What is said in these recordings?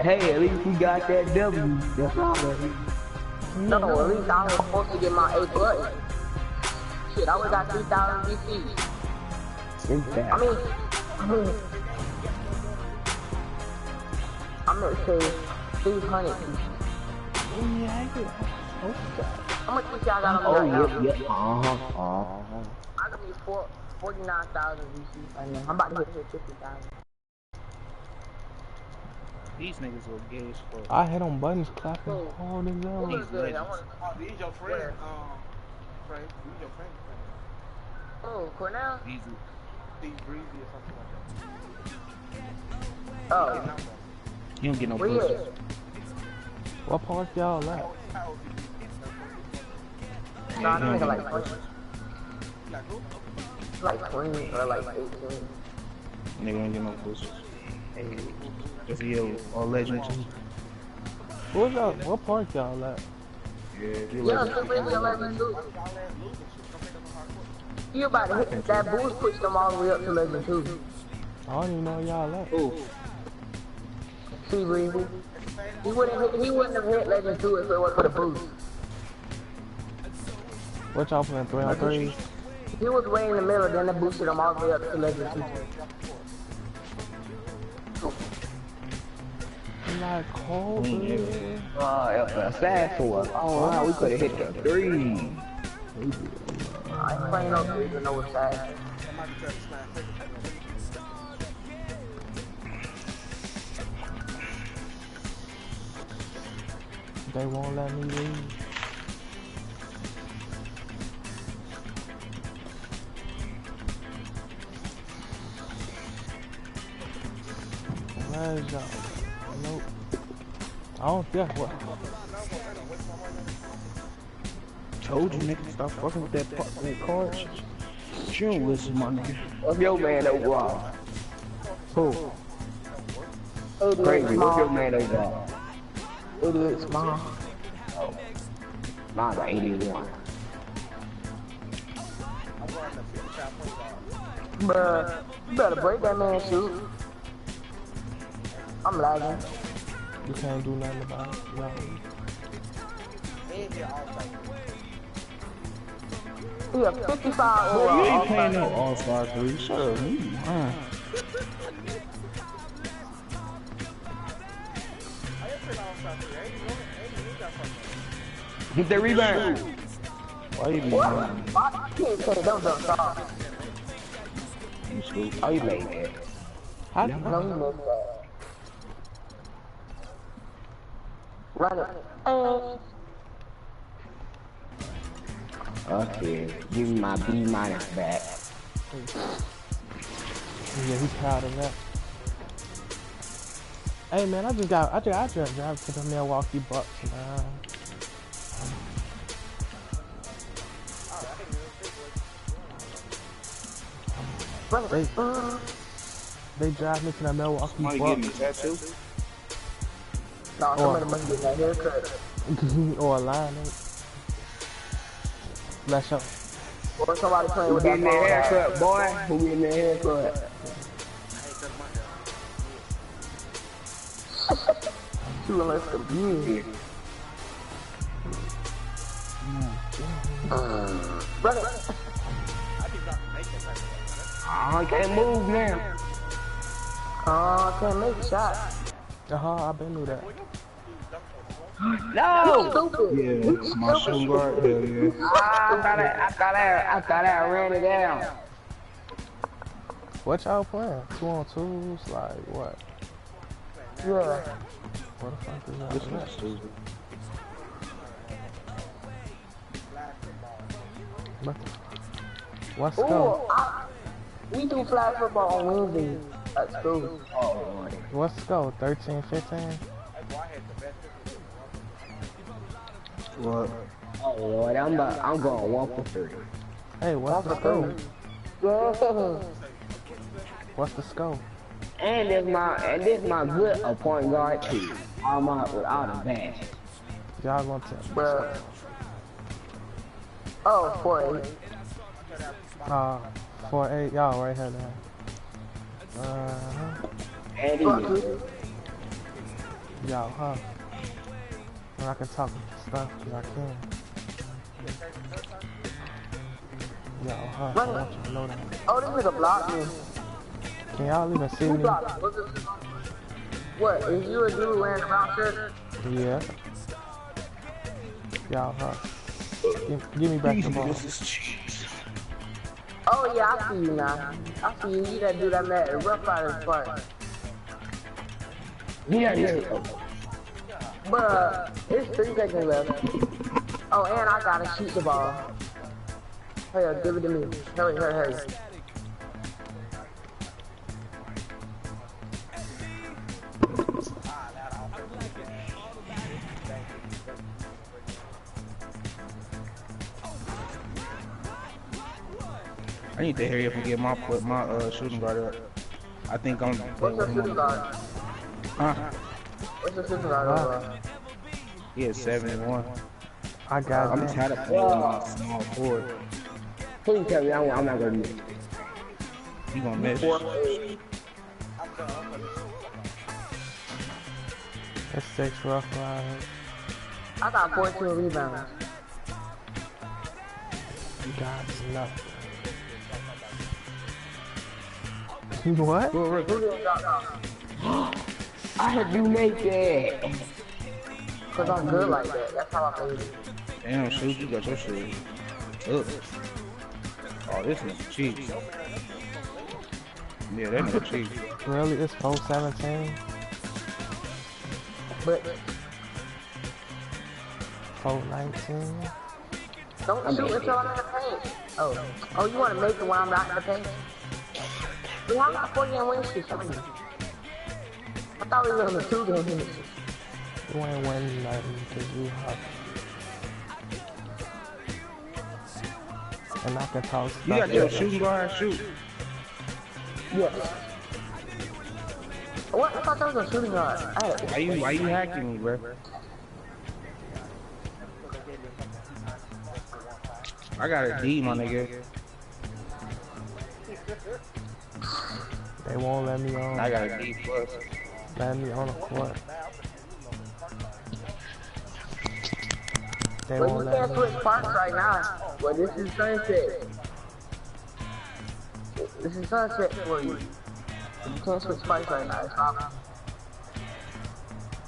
Hey, at least we got that W. That's all that is. No, at least I was supposed to get my A plus. Shit, I always got 3,000 VC. I mean, I'm gonna say 300. How much VC I got on me right now? Yeah. I got me 49,000 VC right now. I'm about to hit 50,000. These niggas look gay as fuck. I hit on buttons clapping all the These time. legends. These your friend, Frank. These your friend. Oh, Cornell? Steve Breezy or something like that. Oh. You don't get no Where pussy. you at? What park y'all at? Nah, that nigga like 20. Like who? Like 20 or like 18. Nigga ain't get no pussy. Hey, if you a legend too. What park y'all at? Yeah, if you Yeah, legend. Steve Breezy 11 too. You about to hit that boost, push them all the way up to Legend 2. I don't even know y'all at. Who? Steve Breezy. He wouldn't have hit Legend 2 if it wasn't for the boost. What y'all playing 3-on-3? He was way in the middle, then they boosted him all the way up to Legend 2. Like cold. Fast forward. Oh, wow, we could have hit the 3. I ain't playing no 3 to know what's that. Somebody tried to smash it. They won't let me leave. Where's y'all? Nope. I don't think what. Told you nigga, stop fucking with that card shit. You don't listen, my nigga. What's your man overall? Who? Crazy, what's your man overall? 88 small. Mine's like 81. Bruh, you better break that man's shoot. I'm lagging. You can't do nothing about it. No. He a 55 You overall. ain't playing no All-Star 3. Shut up, you lying. Get the rebound. Why you be What? lying? I can't say them don't stop. You stupid. Oh, you made that. How? No, he missed that. Run it. Okay, give me my B- back. Yeah, he's proud of that. Hey man, I just drive to the Milwaukee Bucks, man. They drive me to the Milwaukee Somebody get me Bucks. tattoo? No, somebody must get that haircut. Or a line, Let's show. Or somebody playing Who with that getting that ball. haircut, boy? Who getting that haircut? Too less confused. Run it. Oh, I can't move now. Oh, I can't make a shot. I been knew that. No! Stupid. Yeah, my shoe guard, hell yeah. I thought I ran it down. What y'all playing? 2-on-2s? Like what? Yeah. What the fuck is This that? one's stupid. What's Ooh, go? we do flag football on Wednesdays at school. Oh, Lord. What's go? 13, 15? What? Oh, Lord, I'm going 1 for 3. Hey, what's the score? Yeah. What's the score? And this my good point guard too. All the bad. Y'all gonna tell? Bruh. Oh, 4-8. 4-8. Y'all right here now. And he Y'all, huh? And I can talk stuff, cause I can. Y'all, huh? I want you to know that. Oh, this nigga blocked me. Can y'all even see Who me? blocked me? What? Is you a dude wearing a brown shirt? Yeah. Y'all, huh? Give me back the ball. Oh yeah, I see you now. I see you. You that dude that met at Rough Riders Park. Yeah. Bruh, it's 3 seconds left. Oh, and I gotta shoot the ball. Hurry up, give it to me. Hurry. I need to hurry up and get my shooting guard up. I think I'm. What's your shooting guard? Huh? What's your shooting guard, bro? He is 71. I got I'm it. tired of playing my small forward. Please tell me I'm not gonna miss. He gonna miss. That's 6 Rough Riders. I got 14 rebounds. You got nothing. What? Who didn't drop down? I heard you make that. Cause I'm good like that. That's how I made it. Damn, shoot, you got your shit. Ugh. Oh, this is cheap. Yeah, that nigga cheap. Really? It's 417? But 419? don't shoot until I'm in the paint. Oh, you wanna make it when I'm not in the paint? We have a 4-game win streak. I thought we were on the 2-game win streak. You ain't winning nothing because you hot. And I can talk stuff. You got your shooting guard, shoot. Yes. What? I thought that was a shooting guard. Why you hacking me, bro? I got a D, my nigga. They won't let me on. I got a D plus. Let me on the court. They Well, you won't let can't me. switch parts right now. Well, this is sunset. This is sunset for you. You can't switch parts right now. It's fine.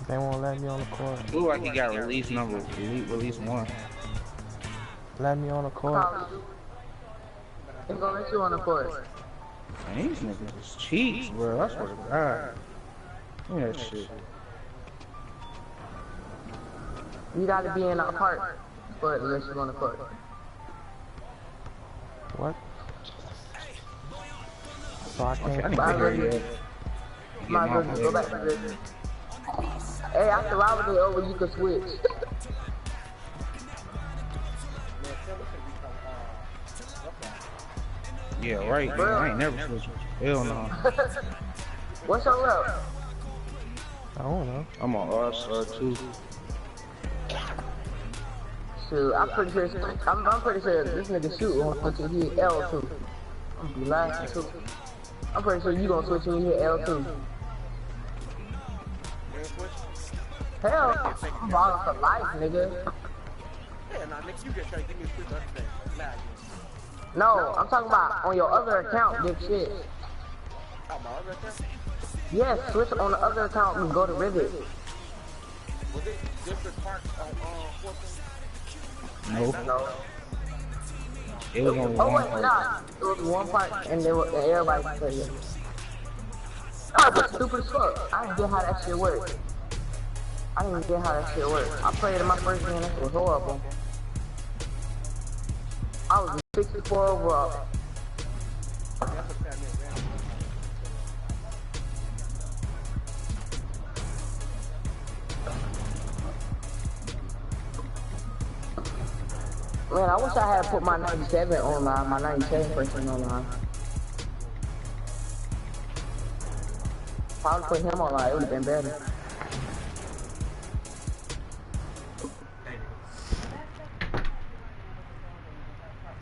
They won't let me on the court. Look like he got release number. Release 1. Let me on the court. They're gonna let you on the court. Man, these niggas is cheats, bro. I swear to God. Look at that shit. You gotta be in our park for it unless you're on the court. What? So I Okay, I can't. need to hurry up. Might as well just go back to this. Hey, after Robert Day over, you can switch. Yeah, right. Man, I ain't never switched. Hell no. What's your rep? I don't know. I'm on R-Star too. Shoot, I'm pretty sure this nigga shoot on until he hit L2. I'm gonna be laughing too. I'm pretty sure you gonna switch when you hit L2. Hell, I'm balling for life, nigga. Yeah, nah, nigga, you just trying to give me a quick update. Nah, No, I'm talking about on your other account, big shit. oh, my other account? Yes, switch on the other account and go to Rivet. Was it different parts on 14? Nope. No. It was only Oh one wait, part. nah. It was one part and everybody was playing. That was stupid as fuck. I didn't get how that shit worked. I didn't get how that shit worked. I played in my first game, that shit was horrible. I was 64 overall. Man, I wish I had put my 97 online, my 97 person online. If I would put him online, it would have been better.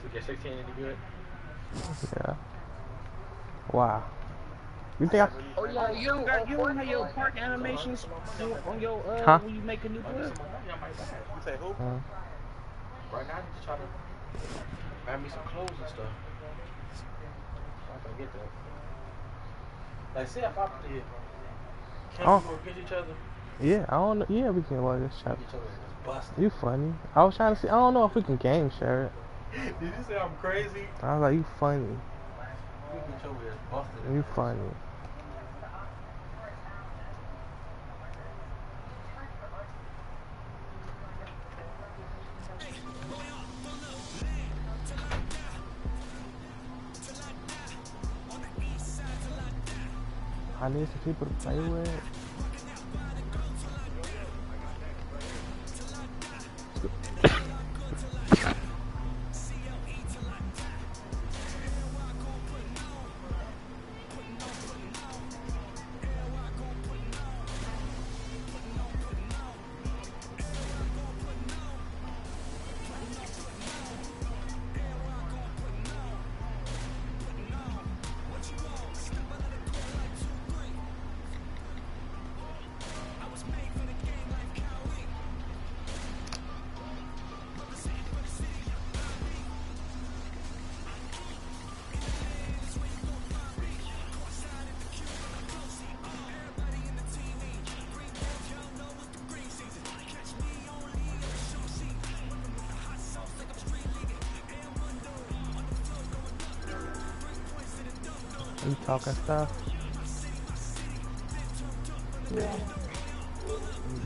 To get 16 any good? Yeah. Wow. You think I? Oh yeah, You don't got you don't have your park animations on your Huh? when you make a new player. You say who? Right now, I'm just trying to buy me some clothes and stuff. I can get that. Like, say if I did, can Oh. we go get each other? Yeah, I don't know. Yeah, we can work this shot. Get each other just busted. You funny. I was trying to see. I don't know if we can game share it. Did you say I'm crazy? I was like, you funny. We get your ass busted. You funny. I need some people to play with. You talking stuff? Yeah.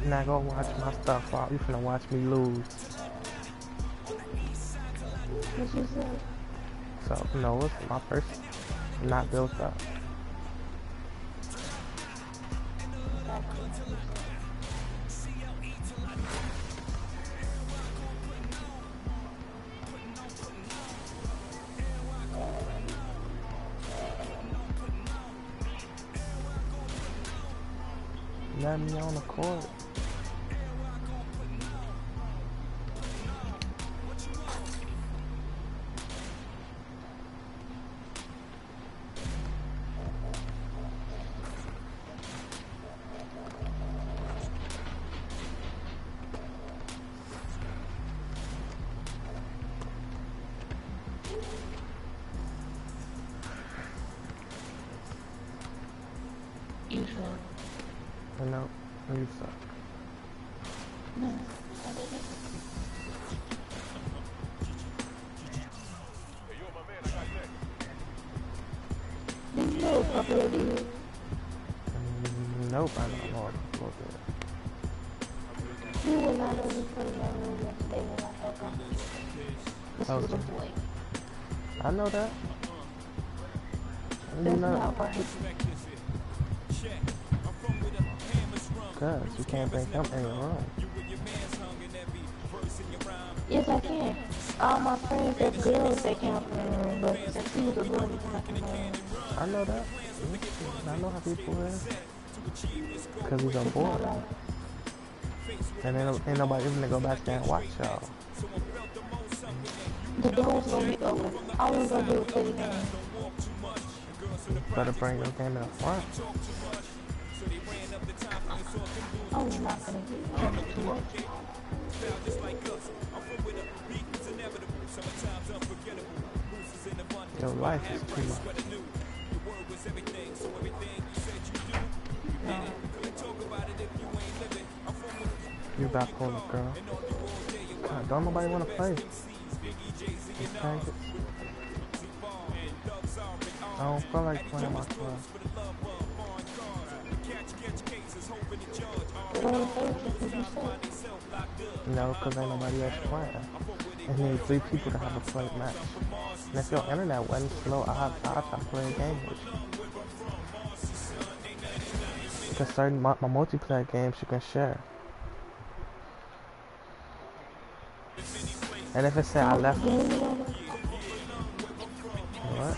Now go watch my stuff. You finna watch me lose. What you said? So, no, it's my person. Not built up. Let me on the court. You said? No, you suck. No, I didn't. Did you know Papa did? Nope, I don't know a little bit. You were not able to put in that room yesterday when I felt comfortable. This Oh, was a so- boy. I know that. You That's know, not right. cause you can't bring him in your room. Yes, I can. All my friends, that's girls, they can't come in the room, but since he was a boy, he can't come in the room. I know that. I know how people is. Cause he's a boy. And ain't nobody even gonna go back there and watch y'all. The door was gonna be open. All we was gonna do was play the game. Better bring your game in the front. I was not gonna do that. Too much. Your life is too much. No. You bipolar, girl. God, don't nobody wanna play. These faggots. I don't feel like playing my club. They don't want to play with you because you suck. No, cause ain't nobody else playing. It needs 3 people to have a play match. And if your internet wasn't slow, I'll try to play a game with you. Cause certain my multiplayer games you can share. And if it say I left,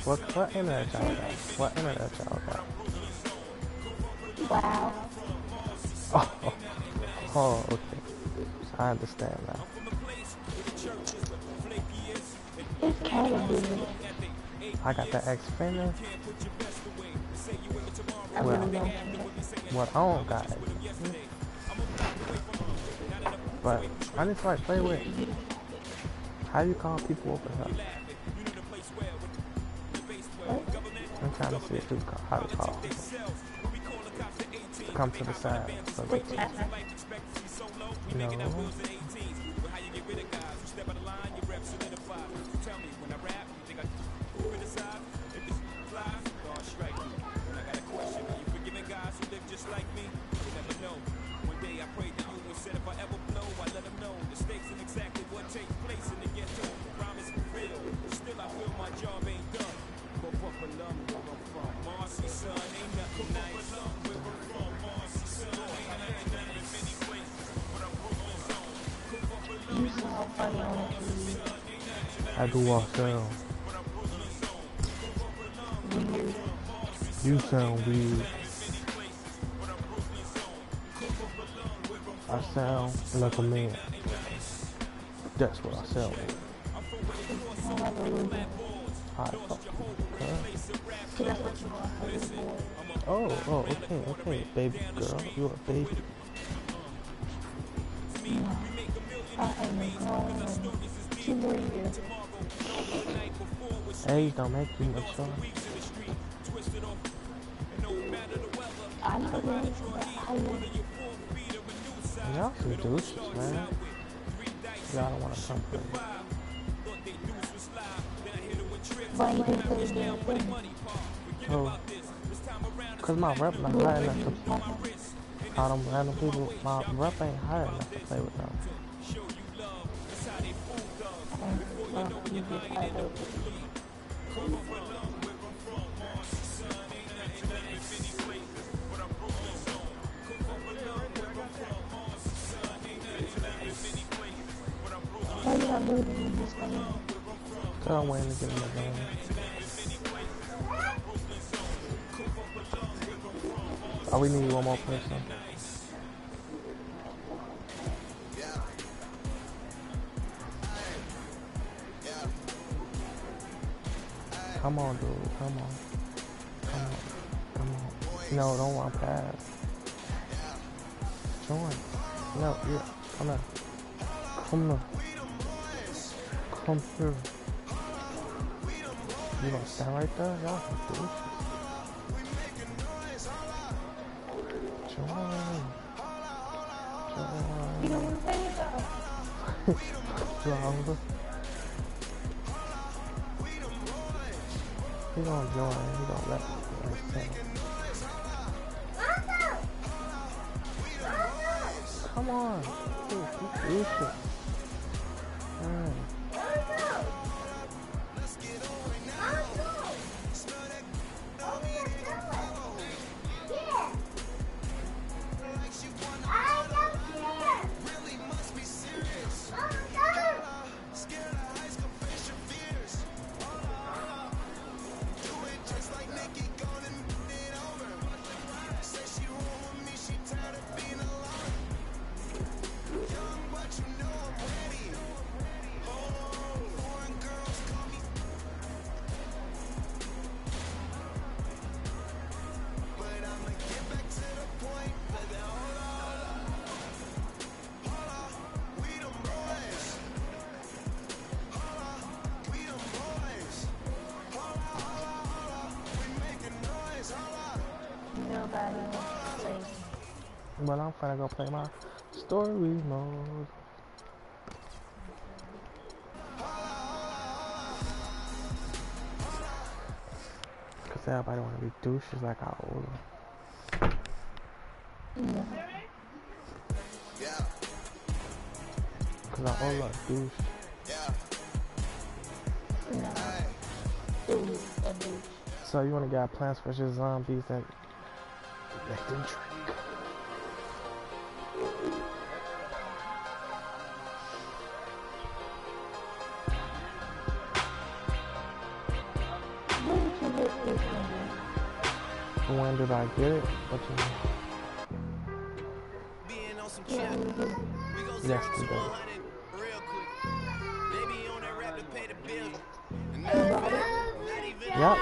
what internet y'all got? What internet y'all got? Wow. Oh, okay. I understand now. It's kind of good. I got the Xfinity. I Well, really don't care. what I don't got. But I just like play with. How you call people over here? I'm trying to see if it's how to call people. Come to the side. So Quick chat. no. You sound funny on the TV. I do walk sound. Weird. You sound weird. I sound like a man. That's what I sound like. I have a little bit. I fuck you, huh? See, that's what you want. A little boy. Oh, okay, baby girl, you're a baby. I am a grown woman. 2 more years. Age don't make you mature. I know that, but I know. Y'all some douches, man. Y'all don't wanna come for me. Why you didn't play the damn thing? Oh, cause my rep not high enough to all them random people. My rep ain't high enough to play with them. Well, you get tired of it. Why you not doing it in this game? So I'm waiting to get in the game. Oh, we need one more person. Come on, dude. Come on. Come on. Come on. No, don't want past. Join. No, yeah. Come here. Come here. Come here. You gonna stand right there? Y'all can do it. Join. You don't want to play with us? Join. He gonna join. He gonna let me. Come on. Dude, you shit. Alright. Nobody wants to play. But I'm finna go play my story mode. Cause everybody wanna be douches like I owe them. Cause I owe a douche. So you wanna get Plants vs Zombies that let them drink. When did I get it? What you mean? Yesterday. Yep.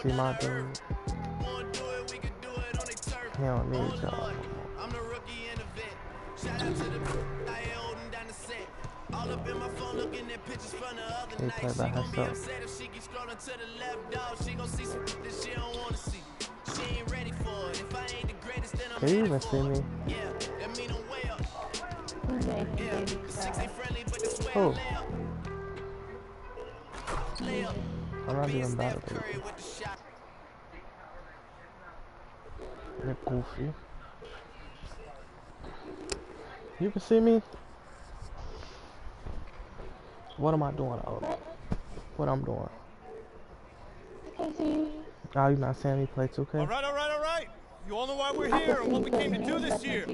see my dude. He don't need y'all. I'm the rookie in the vet. Shout out to the I holding down the set. All up in my phone looking at pictures from the other He night. play She by gon' be herself. upset if she keeps scrolling to the left, dog. She gon' see some that she don't wanna see. She ain't ready for it. If I ain't the greatest, then I'm Can you ready even for see it. me? Yeah, that mean I'm way up. Okay, Yeah, the six ain't friendly, but this way I Oh. lay up. Lay up. I'm not Being even better Steph than Curry you. with the shot. You're goofy. You can see me? What am I doing? Oh, what I'm doing? I see. Oh, you not seeing me play 2K? All right. You all know why we're here and what we came to do this year.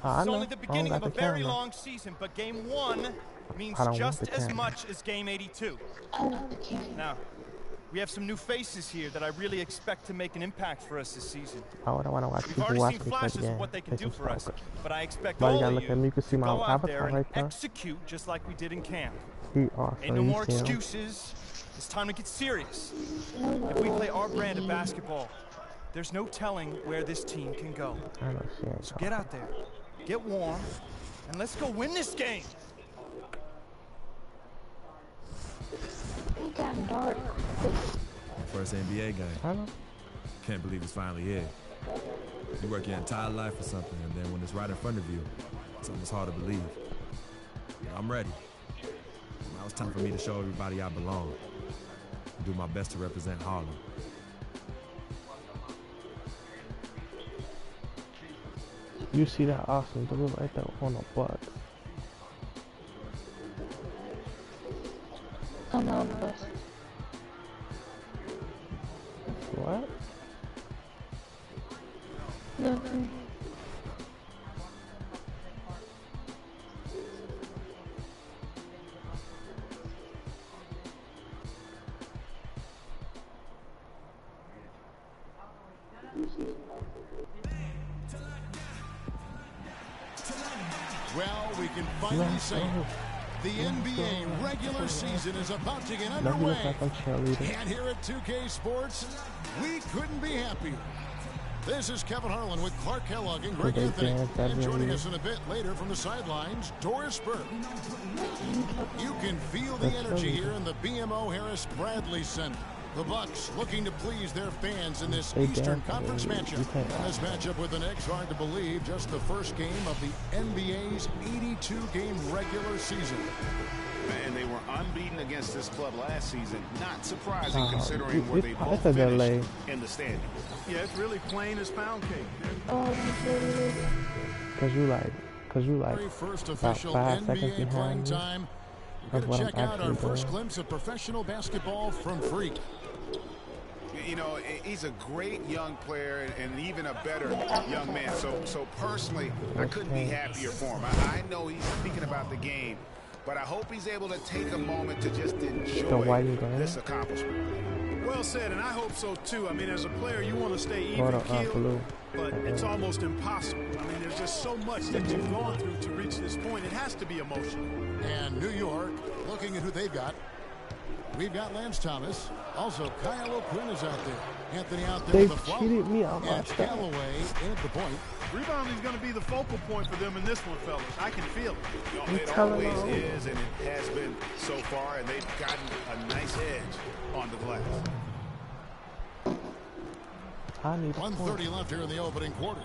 I It's know. only the I don't beginning got of a the very camera. long season, but game 1 means I don't want just the as camera. much as game 82. I love the camera. Now, we have some new faces here that I really expect to make an impact for us this season. I would want to watch We've people already watch seen me play the flashes game. of what they can Take do some for us, focus. but I expect Why you all gotta of look at me? You can see to my go out avatar there and right there. execute just like we did in camp. He awesome. Ain't no You more see him? excuses. It's time to get serious. If we play our brand of basketball, there's no telling where this team can go. I know she ain't So talking. get out there, get warm, and let's go win this game. It got dark. First NBA game. I know. Can't believe it's finally here. You work your entire life for something, and then when it's right in front of you, it's almost hard to believe. Yeah, I'm ready. Now it's time for me to show everybody I belong. And do my best to represent Harlem. You see that awesome dude right there on the Bucks. I'm on the bus. What? Nothing. Well, we can finally say it. The NBA regular season is about to get Don't you look underway. like I'm cheerleading? And here at 2K Sports, we couldn't be happier. This is Kevin Harlan with Clark Kellogg and Greg They Anthony. dance that And joining really. us in a bit later from the sidelines, Doris Burke. You can feel the That's energy funny. here in the BMO Harris Bradley Center. The Bucks looking to please their fans in this They Eastern dance Conference really. matchup. You can't And this matchup with the Knicks, hard to believe, just the first game of the NBA's 82-game regular season. And they were unbeaten against this club last season. Not surprising Oh, considering where they it's both a delay. finished in the standings. Yeah, it's really plain as pound cake. Oh, Cause you like Very first about official 5 seconds NBA playing behind me. time. We're That's going what to I'm check out our actually first doing. glimpse of professional basketball from Freak. You know, he's a great young player and even a better young man. So personally, I couldn't be happier for him. I know he's thinking about the game, but I hope he's able to take a moment to just enjoy this accomplishment. Well said, and I hope so too. I mean, as a player, you want to stay Hold even on, keeled, Blue. but it's almost impossible. I mean, there's just so much that you've gone through to reach this point. It has to be emotional. And New York, looking at who they've got. We've got Lance Thomas. Also, Kyle O'Quinn is out there. Anthony out there They with the flow. cheated me out my And stuff. Callaway in at the point. Rebounding is going to be the focal point for them in this one, fellas. I can feel it. You know, it always is, and it has been so far, and they've gotten a nice edge on the glass. I need 1:30 left here in the opening quarter.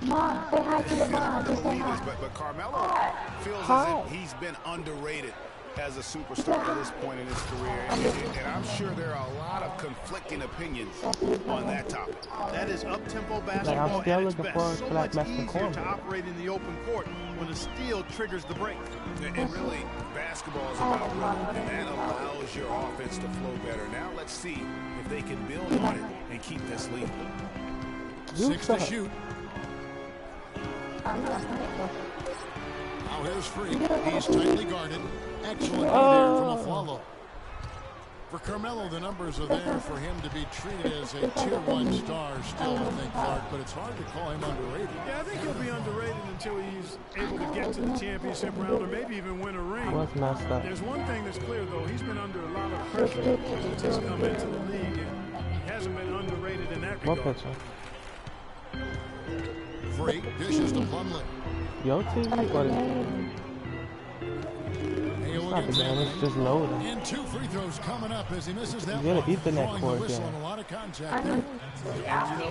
Mom, say hi to the mom. Just say Believe this, hi. but Carmelo feels as if he's been underrated as a superstar at this point in his career, and I'm sure there are a lot of conflicting opinions on that topic. That is up-tempo basketball still at its looking best. for So Black much Master easier Corner. to operate in the open court when a steal triggers the break. And really, basketball is about rhythm, and that allows your offense to flow better. Now let's see if they can build on it and keep this lead. 6 to shoot. Now here's Freak. He's tightly guarded. Excellent there from Aflalo. For Carmelo, the numbers are there for him to be treated as a tier 1 star still, I think, Clark, but it's hard to call him underrated. Yeah, I think he'll be underrated until he's able to get to the championship round or maybe even win a ring. What's messed up? There's one thing that's clear, though. He's been under a lot of pressure since he's come into the league, and he hasn't What picture? Freak dishes to Plumlee. Yo, TV? Or Hale not the against game, it's Anthony. just loading. And 2 free throws coming up as he misses that You gotta one. eat the net Throwing cord, the whistle yeah. and a lot of contact there. You know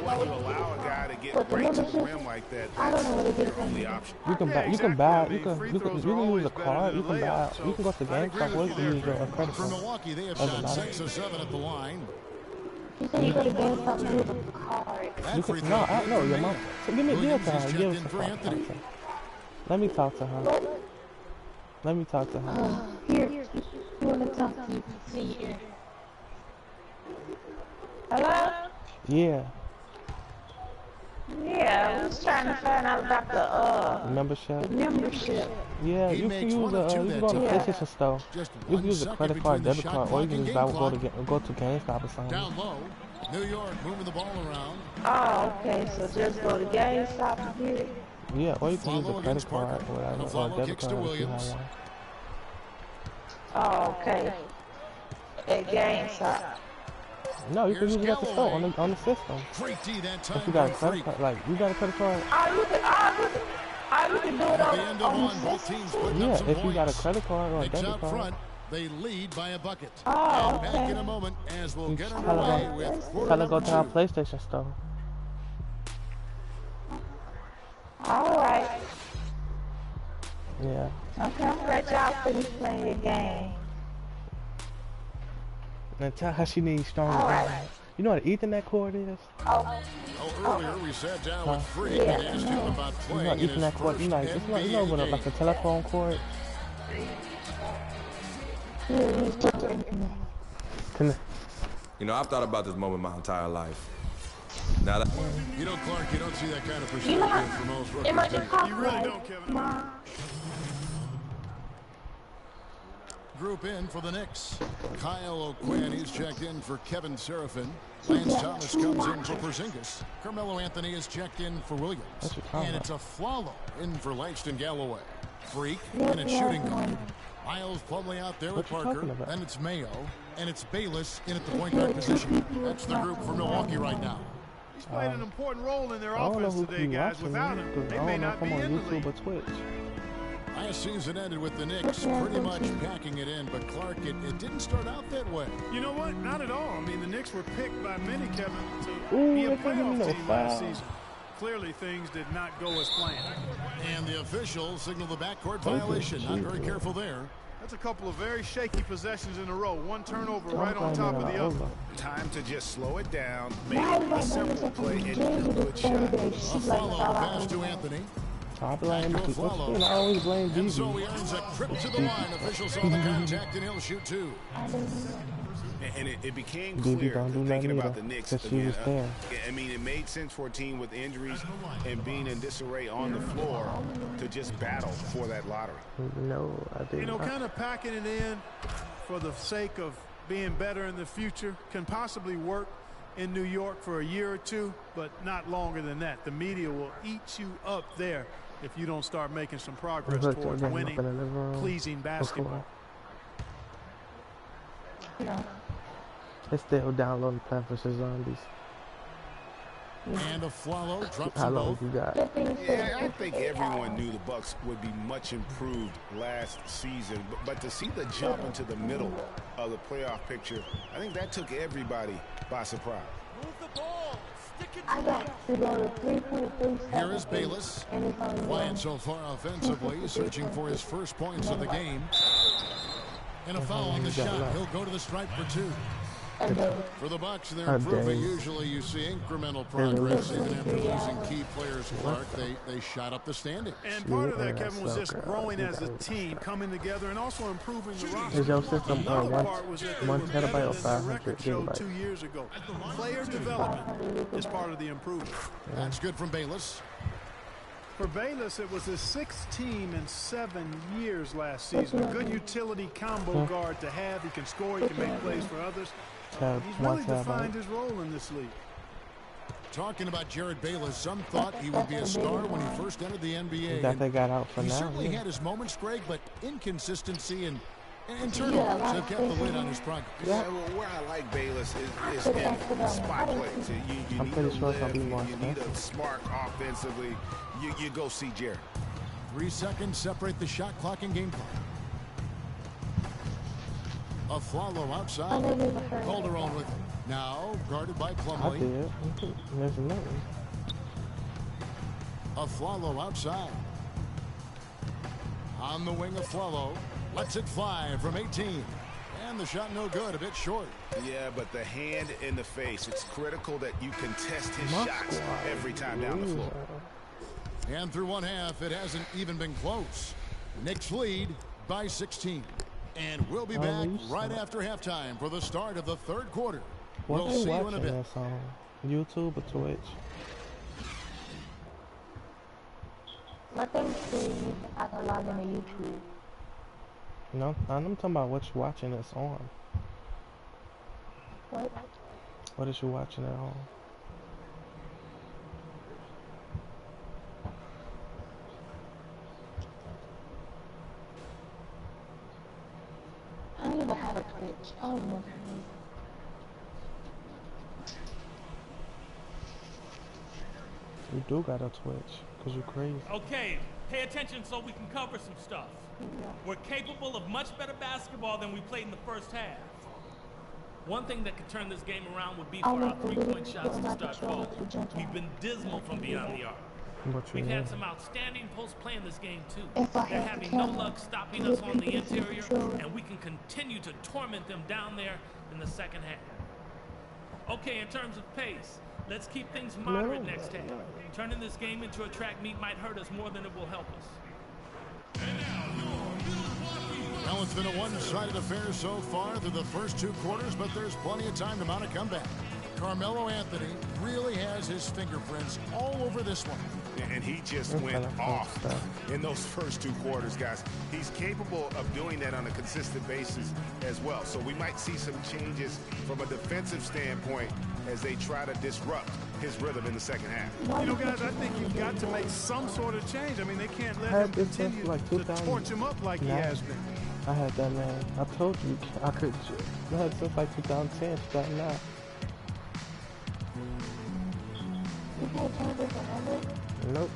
what? You allow a guy to get right to the rim like that. That's your only option. You can buy, you can buy, you can use a card, you can buy, you can go to GameStop or you can use a credit For card. Milwaukee, they have Doesn't shot matter. 6 of 7 at the line. You said you could have been something with a card. That You free can, throw no, I good know, for your Mayo. mom. So give it Williams to is her, checked give in it to for her. Anthony. Let me talk to her. Let me talk to her. Here, you want to talk to you? See here. Hello? Yeah, Yeah, I was trying to find out about the membership. membership. Yeah, He you can makes use one of two you can that go to time. PlayStation Store. Just You one can use a second credit card, between the debit shot card, or clock you can and just game go clock. to GameStop or something. Down low, New York moving the ball around. Oh, okay, so just go to GameStop and get it. Yeah, or you can use Follow a credit against card Parker. or whatever, And a or a follow debit kicks to card if you Williams. have one. Oh, okay. At GameStop. No, you can Here's use it at the store Galloway. on the system. Great D that time If you got a by credit Freak. card, like you got a credit card. You can do it At the end of on one, both teams putting Yeah, up some if you got a points. credit card or a Knicks debit out card. front, they lead by a bucket. Oh, And back okay. in a moment as we'll get Tell underway her with quarter tell her go number to our 2. PlayStation store. All right. Yeah. Okay, I'm gonna let y'all finish playing your game. And tell her she needs stronger. All right. internet. You know what an Ethernet cord is? Oh, earlier we sat down with Freak and asked him about You know playing what in his Ethernet cord? first You know, it's not, you know NBA what game. like a telephone cord. You know, I've thought about this moment my entire life. Now that You know, Clark, you don't see that kind of perspective for most It might rookies. just cost You really like, don't, Kevin. Mom. Group in for the Knicks. Kyle O'Quinn, he's checked in for Kevin Seraphin. Lance Thomas comes in for Porzingis. Carmelo Anthony is checked in for Williams. And it's a Flalo in for Langston Galloway. Freak, and it's shooting guard. Miles Plumlee out there with What you Parker. talking about? Then it's Mayo. And it's Bayless in at the point guard position. That's the group for Milwaukee right now. He's played an important role in their I don't know offense who today, you guys. watching, Without him, because they I may don't know not if be I'm on in the YouTube league. or Twitch. Last season ended with the Knicks pretty much packing it in, but Clark, it didn't start out that way. You know what? Not at all. I mean, the Knicks were picked by many, Kevin, to Ooh, be a they couldn't playoff even team know last foul. season. Clearly, things did not go as planned. And the officials signal the backcourt violation. Not very careful there. That's a couple of very shaky possessions in a row. One turnover Don't right on blame top it of the all other. over. Time to just slow it down, make a simple play, and a good shot. A follow pass to Anthony. I blame Back to a people. follow. I always blame And so DB. he earns a trip to the line. Officials saw the contact, and he'll shoot 2. And it became DB clear, don't do thinking nothing about either, the Knicks, 'cause she was there. I mean, it made sense for a team with injuries and being in disarray on the floor to just battle for that lottery. No, I didn't. You know, kind of packing it in for the sake of being better in the future can possibly work in New York for a year or two, but not longer than that. The media will eat you up there if you don't start making some progress Looked towards at them winning, up in the living room pleasing basketball. It's still downloading Plants vs. Zombies. And a follow drops How them long both. you got? Yeah, I think everyone knew the Bucks would be much improved last season, but to see the jump into the middle of the playoff picture, I think that took everybody by surprise. I got to go to 3.3 Here is Bayless. Quiet so far offensively, searching for his first points of the game. And a foul on the shot. He'll go to the stripe for 2. For the Bucks, they're improving. Usually you see incremental progress even after losing key players, Clark. They shot up the standings. And part of that, Kevin, was just growing as a team, coming together, and also improving the roster. Is your system Another part was that they one were terabyte better or than the 500 record showed gigabyte? 2 years ago. Player development is part of the improvement. That's good from Bayless. For Bayless, it was his 6th team in 7 years last season. A good utility combo guard to have. He can score, he can make plays for others. He's really defined his role in this league. Talking about Jared Bayless, some thought he would be a star when he first entered the NBA. That they got out for He now. certainly Yeah. had his moments, Greg, but inconsistency and And turnovers have kept the lid on his progress. Yeah, well, where I like Bayless is in spot plays. You I'm need pretty a sure it's gonna lift, be more you need a expensive. spark offensively. You go see Jared. 3 seconds separate the shot clock and game clock. Aflalo outside. Calderon with it. Now guarded by I Plumlee. did. There's nothing. Aflalo outside. On the wing, Aflalo lets it fly from 18. And the shot no good, a bit short. Yeah, but the hand in the face, it's critical that you contest his shots every time down the floor. And through one half, it hasn't even been close. Knicks lead by 16. And we'll be back right after halftime for the start of the third quarter. What We'll they see you in a watching bit. this on? YouTube or Twitch? I think I can log into YouTube. No, I'm talking about what you watching this on. What? What is you watching it on? I don't even have a Twitch. I don't know. You do got a Twitch, cause you crazy. Okay, pay attention so we can cover some stuff. We're capable of much better basketball than we played in the first half. One thing that could turn this game around would be for our three-point shots to start falling. We've been dismal from beyond the arc. We've had some outstanding post play in this game too. They're having no luck stopping us on the interior, and we can continue to torment them down there in the second half. Okay, in terms of pace, let's keep things moderate next half. Turning this game into a track meet might hurt us more than it will help us. Well, it's been a one-sided affair so far through the first 2 quarters, but there's plenty of time to mount a comeback. Carmelo Anthony really has his fingerprints all over this one. And he just went off in those first 2 quarters, guys. He's capable of doing that on a consistent basis as well. So we might see some changes from a defensive standpoint as they try to disrupt his rhythm in the second half. You know, guys, I think you've got to make some sort of change. I mean, they can't let him continue to torch him up like he has been. I had that, man. I told you I could. I had since like 2010, 2009. Nope.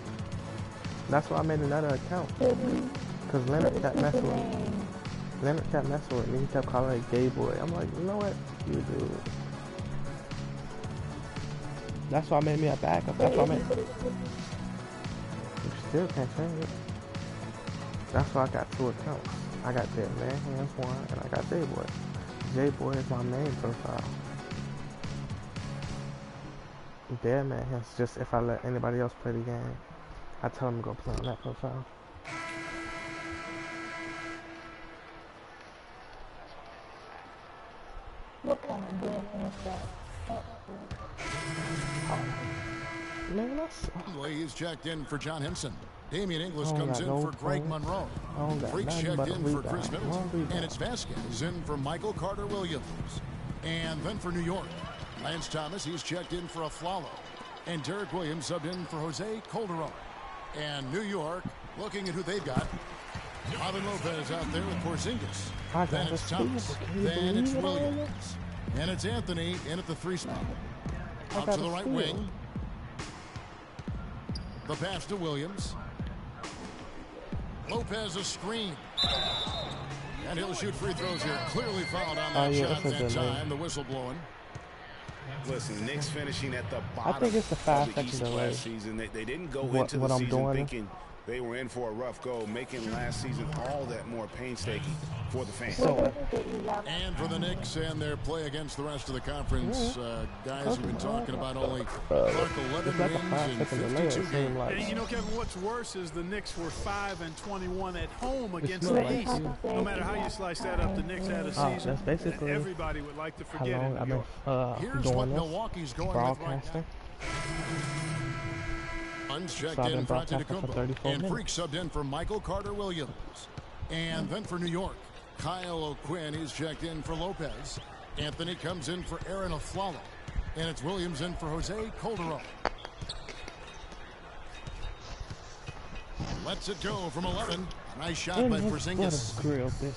That's why I made another account. Cause Leonard kept messing with me. Leonard kept messing with me. He kept calling it gay boy. I'm like, you know what? You do. That's why I made me a backup. That's why I made. You still can't change it. That's why I got 2 accounts. I got Dead Man Hands 1 and I got J-Boy. J-Boy is my main profile. Dead Man Hands, just if I let anybody else play the game, I tell them to go play on that profile. What kind of Dead Hands that? Man, that's... He's checked in for John Henson. Damian Inglis comes in for Greg Monroe. Freaks checked in for Chris Middleton. And it's Vasquez in for Michael Carter-Williams. And then for New York, Lance Thomas, he's checked in for Aflalo. And Derek Williams subbed in for Jose Calderon. And New York, looking at who they've got, Robin Lopez out there with Porzingis. Then it's Thomas. Then it's Williams. And it's Anthony in at the 3 spot. Out to the right wing. The pass to Williams. Lopez a screen. And he'll shoot free throws here. Clearly fouled on that shot that time. The whistle blowing. Listen, the Knicks finishing at the I think it's the 5 second delay. last season. They didn't go into the season thinking they were in for a rough go, making last season all that more painstaking for the fans. And for the Knicks and their play against the rest of the conference, guys have been talking about only 11 wins in 52 games. And you know, Kevin, what's worse is the Knicks were 5-21 at home against the East. No matter how you slice that up, the Knicks had a season that's basically that everybody would like to how forget long in I've New been York. Here's doing what this, Milwaukee's going broadcasting. Unchecked So I've in been for broadcasting for 34 and minutes. Freak subbed in for Michael Carter-Williams. And then for New York, Kyle O'Quinn is checked in for Lopez. Anthony comes in for Aaron Aflalo. And it's Williams in for Jose Calderon. Lets it go from 11. Nice shot by Porzingis.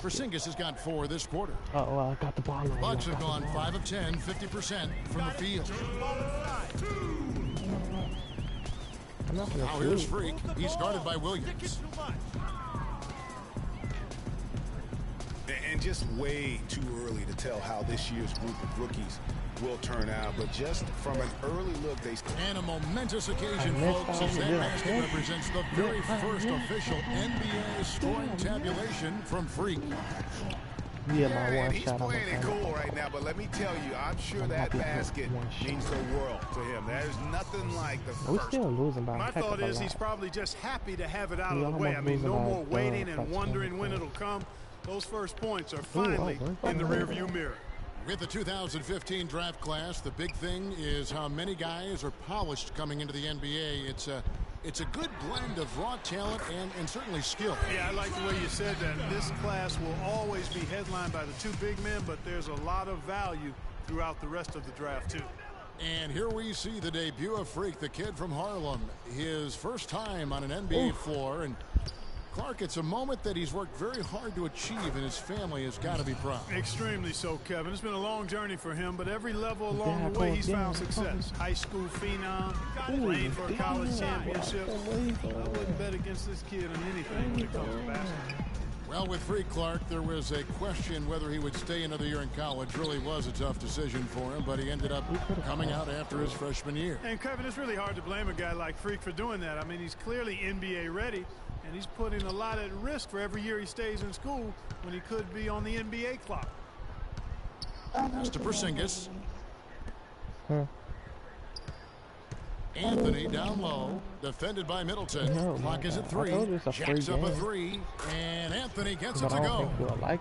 Porzingis has got 4 this quarter. Oh, I got the ball. Bucks have gone 5 of 10, 50% from the field. Now here's Freak. He's guarded by Williams. And just way too early to tell how this year's group of rookies will turn out, but just from an early look, and a momentous occasion, folks, as that basket represents the very first official NBA scoring tabulation from Freak. Yeah, my one he's shot. Playing it cool right now, but let me tell you, I'm sure that basket means the world to him. There's nothing like the first. We're still losing by My thought is he's probably just happy to have it out of the way. I mean, no more waiting and wondering when it'll come. Those first points are finally in the rearview mirror. With the 2015 draft class, the big thing is how many guys are polished coming into the NBA. It's a good blend of raw talent and certainly skill. Yeah, I like the way you said that. This class will always be headlined by the 2 big men, but there's a lot of value throughout the rest of the draft, too. And here we see the debut of Freak, the kid from Harlem. His first time on an NBA floor. And Clark, it's a moment that he's worked very hard to achieve, and his family has got to be proud. Extremely so, Kevin. It's been a long journey for him, but every level along the way, he's found success. High school phenom, playing for a college championship. I wouldn't bet against this kid on anything when it comes to basketball. Well, with Freak Clark, there was a question whether he would stay another year in college. Really was a tough decision for him, but he ended up coming out after his freshman year. And, Kevin, it's really hard to blame a guy like Freak for doing that. I mean, he's clearly NBA ready. And he's putting a lot at risk for every year he stays in school when he could be on the NBA clock. Pass to Porzingis. Anthony down low, defended by Middleton. Clock is at 3. Jacks up a 3, and Anthony gets it to go.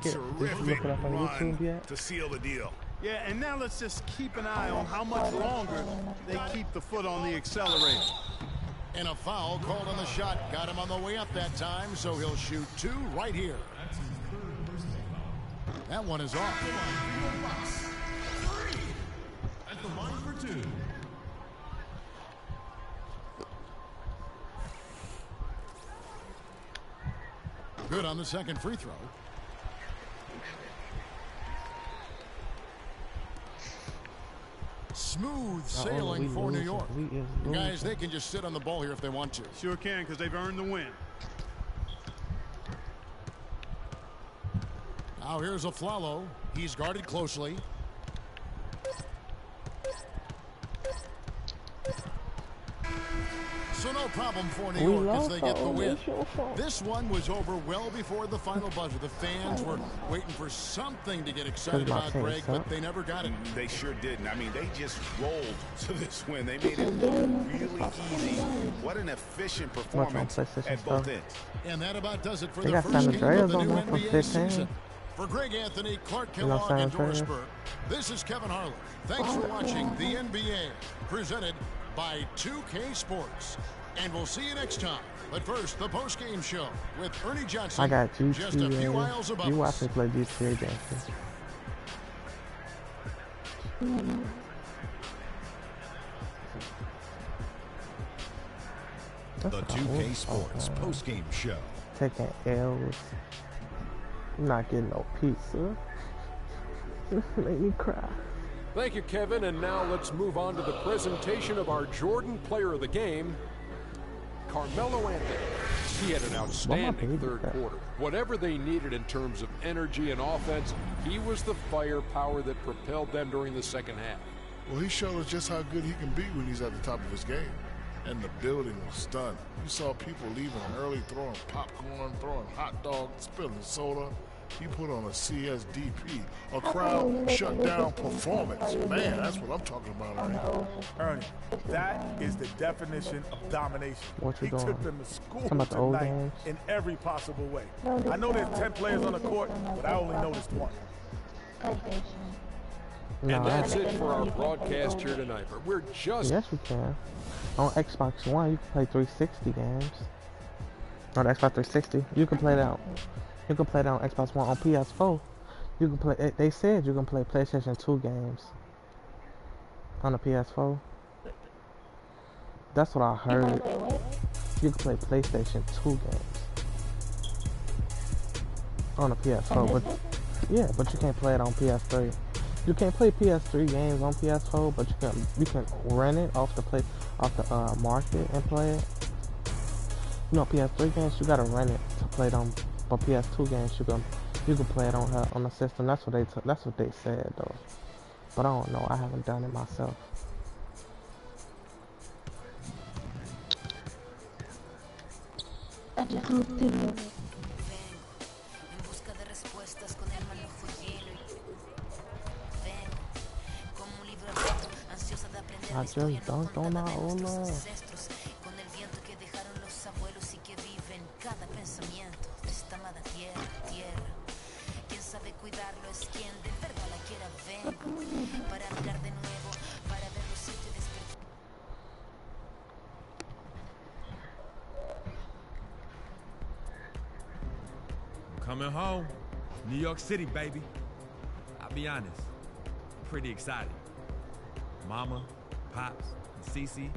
Terrific run to seal the deal. Yeah, and now let's just keep an eye on how much longer they keep the foot on the accelerator. And a foul called on the shot. Got him on the way up that time, so he'll shoot 2 right here. That one is off. At the line for 2. Good on the second free throw. Smooth sailing for New York. Guys, they can just sit on the ball here if they want to. Sure can, because they've earned the win. Now here's Aflalo. He's guarded closely. So no problem for New York as they get the win. This one was over well before the final buzzer. The fans were waiting for something to get excited about, Greg, but they never got it. They sure didn't. I mean, they just rolled to this win. They made it really easy. What an efficient performance at both ends. And that about does it for the first game of the new NBA season. For Greg Anthony, Clark Kellogg, and Doris Burke, this is Kevin Harlan. Thanks for watching the NBA, presented by 2K Sports. And we'll see you next time. But first, the post-game show with Ernie Johnson. I got GTA. Just a few aisles above You watch me play GTA games. The 2K Sports post-game show. Taking L's. Not getting no pizza. Make me cry. Thank you, Kevin. And now let's move on to the presentation of our Jordan Player of the Game, Carmelo Anthony. He had an outstanding third quarter. Whatever they needed in terms of energy and offense, he was the firepower that propelled them during the second half. Well, he showed us just how good he can be when he's at the top of his game. And the building was stunned. You saw people leaving early, throwing popcorn, throwing hot dogs, spilling soda. He put on a CSDP, a crowd shut down performance. Man, that's what I'm talking about, Ernie. Ernie, that is the definition of domination. What you he doing? took them to school Talking about the old tonight games? in every possible way. I know there's 10 players on the court, but I only noticed one. And that's it for our broadcast here tonight. But we're just... Yes, we can. On Xbox One, you can play 360 games. On Xbox 360, you can play that. You can play that on Xbox One. On PS4, you can play. They said you can play PlayStation 2 games on the PS4. That's what I heard. You can play PlayStation 2 games. On a PS4, but yeah, but you can't play it on PS3. You can't play PS3 games on PS4, but you can rent it off the market and play it. You know, PS3 games you gotta rent it to play it on, but PS2 games you can play it on the system. That's what they said though. But I don't know. I haven't done it myself. I just looked it up. I just dunked on my Ola. Coming home, New York City, baby. I'll be honest, pretty excited. Mama, Pops, and Cece.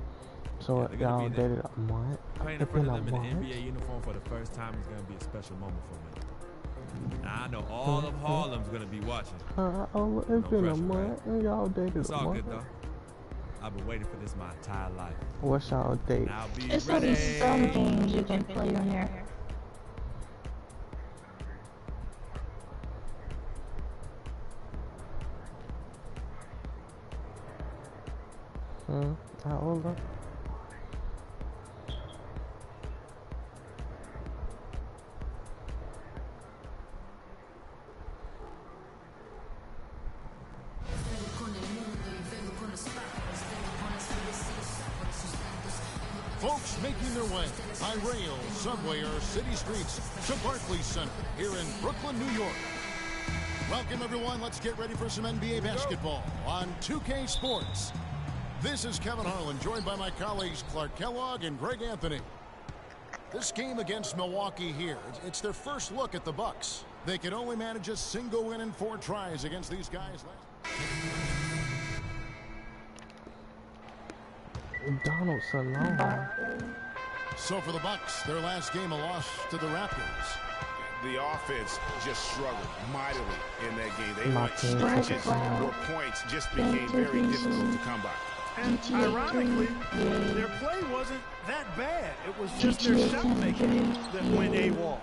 So y'all dated a month? Playing in front of them in the NBA uniform for the first time is gonna be a special moment for me. Now I know all of Harlem's gonna be watching. It's been a month and y'all dated it's a all month. good though. I've been waiting for this my entire life. What's y'all date? I'll be It's ready. only some games you can play on here. How old are you? Folks making their way by rail, subway, or city streets to Barclays Center here in Brooklyn, New York. Welcome, everyone. Let's get ready for some NBA basketball on 2K Sports. This is Kevin Harlan, joined by my colleagues Clark Kellogg and Greg Anthony. This game against Milwaukee here, it's their first look at the Bucks. They could only manage a single win in 4 tries against these guys. Donaldson, no. So for the Bucks, their last game a loss to the Raptors. The offense just struggled mightily in that game. They went stretches where points just became very difficult to come by. And ironically, their play wasn't that bad. It was just their shot making that went AWOL.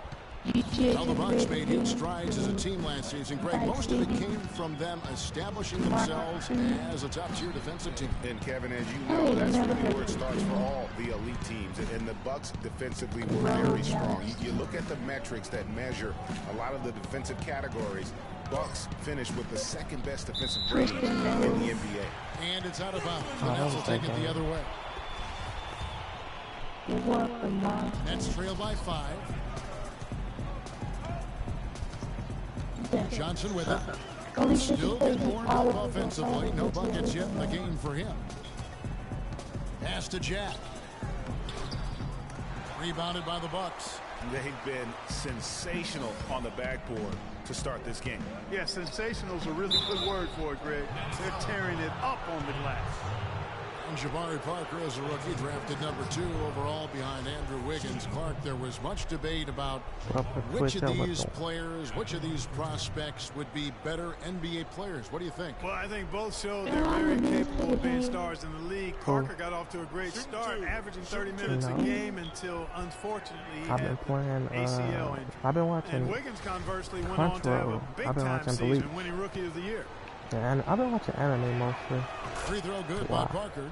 Well, the Bucks made huge strides as a team last season, Greg. Most of it came from them establishing themselves as a top-tier defensive team. And Kevin, as you know, that's really where it starts for all the elite teams. And the Bucks defensively were very strong. You look at the metrics that measure a lot of the defensive categories. Bucks finished with the second best defensive rating in the NBA. And it's out of bounds. The Nets will take it the other way. Nets trail by 5. Johnson with it. Still getting more involved offensively. No buckets yet in the game for him. Pass to Jack. Rebounded by the Bucks. They've been sensational on the backboard to start this game. Yeah, sensational is a really good word for it, Greg. They're tearing it up on the glass. And Jabari Parker as a rookie, drafted number 2 overall behind Andrew Wiggins. Clark, there was much debate about which of these players, which of these prospects would be better NBA players. What do you think? Well, I think both showed they're very capable of being stars in the league. Parker got off to a great start, averaging 30 minutes a game until, unfortunately, he had ACL injury. I've been watching. And Wiggins, conversely, went on to have a big-time season, winning Rookie of the Year. Yeah, and I've been watching anime mostly. Free throw good by Parker.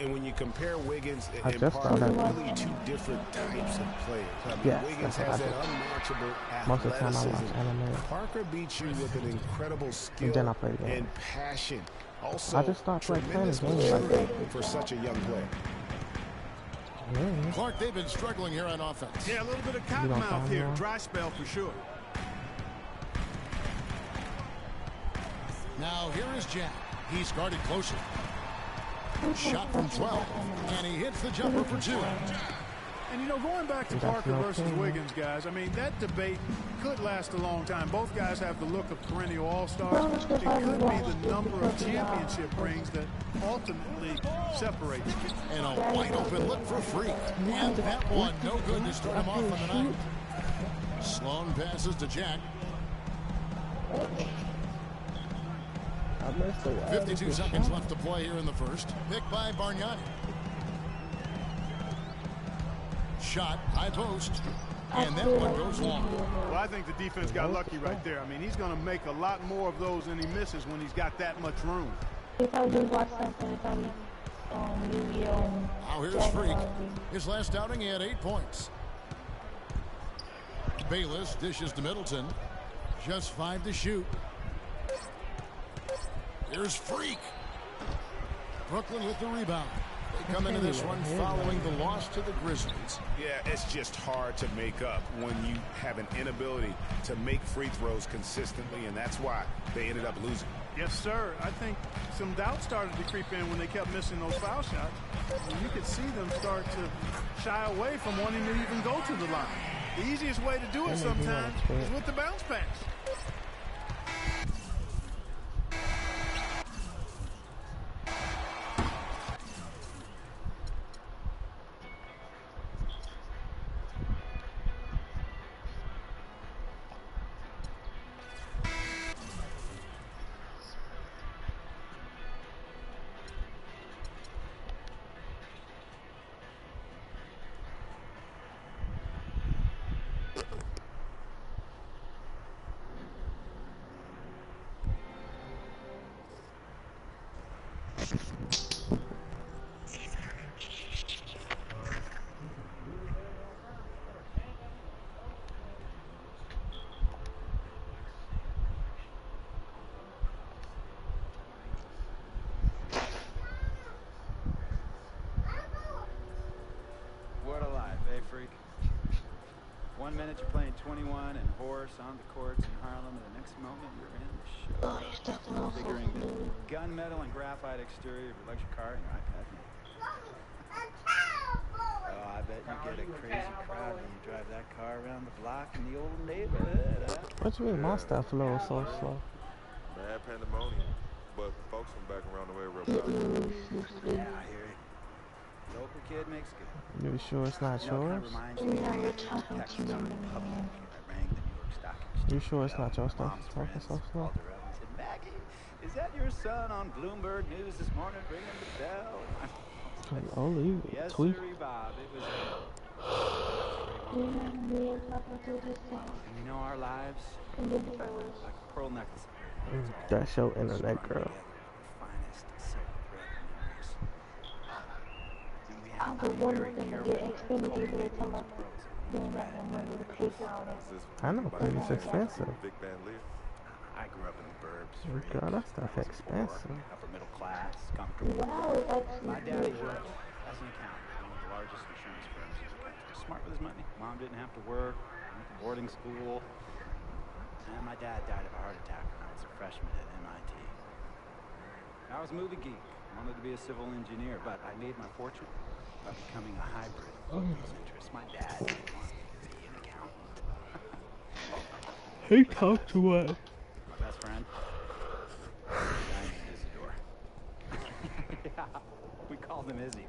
And when you compare Wiggins and Parker, really 2 different types of players. I mean, Wiggins has that unmatchable most of the time I watch athleticism. anime. Parker beats you with an incredible skill then I play the game. and passion. Also, I just started playing tremendous games like maturity that. for such a young player. Clark, they've been struggling here on offense. Yeah, a little bit of cotton mouth here. Dry spell for sure. Now here is Jack. He's guarded closer. Shot from 12, and he hits the jumper for 2. And, you know, going back to Parker versus Wiggins, guys, I mean, that debate could last a long time. Both guys have the look of perennial all-stars. It could be the number of championship rings that ultimately separates them. And a wide-open look for free. And that one, no good to start him off on the night. Sloan passes to Jack. 52 seconds left to play here in the first. Picked by Bargnani. Shot, high post, and that one goes long. Well, I think the defense got lucky right there. I mean, he's going to make a lot more of those than he misses when he's got that much room. Now here's Freak. His last outing, he had 8 points. Bayless dishes to Middleton. Just 5 to shoot. Here's Freak. Brooklyn with the rebound. They come into this one following the loss to the Grizzlies. Yeah, it's just hard to make up when you have an inability to make free throws consistently, and that's why they ended up losing. Yes, sir. I think some doubt started to creep in when they kept missing those foul shots. And you could see them start to shy away from wanting to even go to the line. The easiest way to do it sometimes is with the bounce pass. What a life, eh, Freak? 1 minute you're playing 21 and horse on the courts in Harlem, and the next moment you're in the show. Figuring the gunmetal and graphite exterior of your luxury car and your iPad. Oh, I bet you get a crazy crowd when you drive that car around the block in the old neighborhood, huh? What's with my stuff a little so slow? Bad pandemonium, but folks from back around the way real proud. Yeah, I hear it. Local kid makes good. You sure it's not yours? You sure it's not your stuff? Talking so slow. Maggie, is that your son on Bloomberg News this morning ringing the bell? Oh, you Yes, tweet. sir, Bob. It was. You know our lives like a pearl necklace. That's your internet, girl. I was wondering if you get Xfinity to come up. I know, but it's expensive. Big Band Lear. I grew up in the burbs. Girl, that stuff expensive. Upper middle class, comfortable. My daddy worked as an accountant at one of the largest insurance firms in the country. Smart with his money. Mom didn't have to work. Went to boarding school. And my dad died of a heart attack when I was a freshman at MIT. I was a movie geek. Wanted to be a civil engineer, but I made my fortune by becoming a hybrid of those interests. My dad didn't want me to be an accountant. He talked to what? My best friend. Isidore. Yeah, we called him Izzy.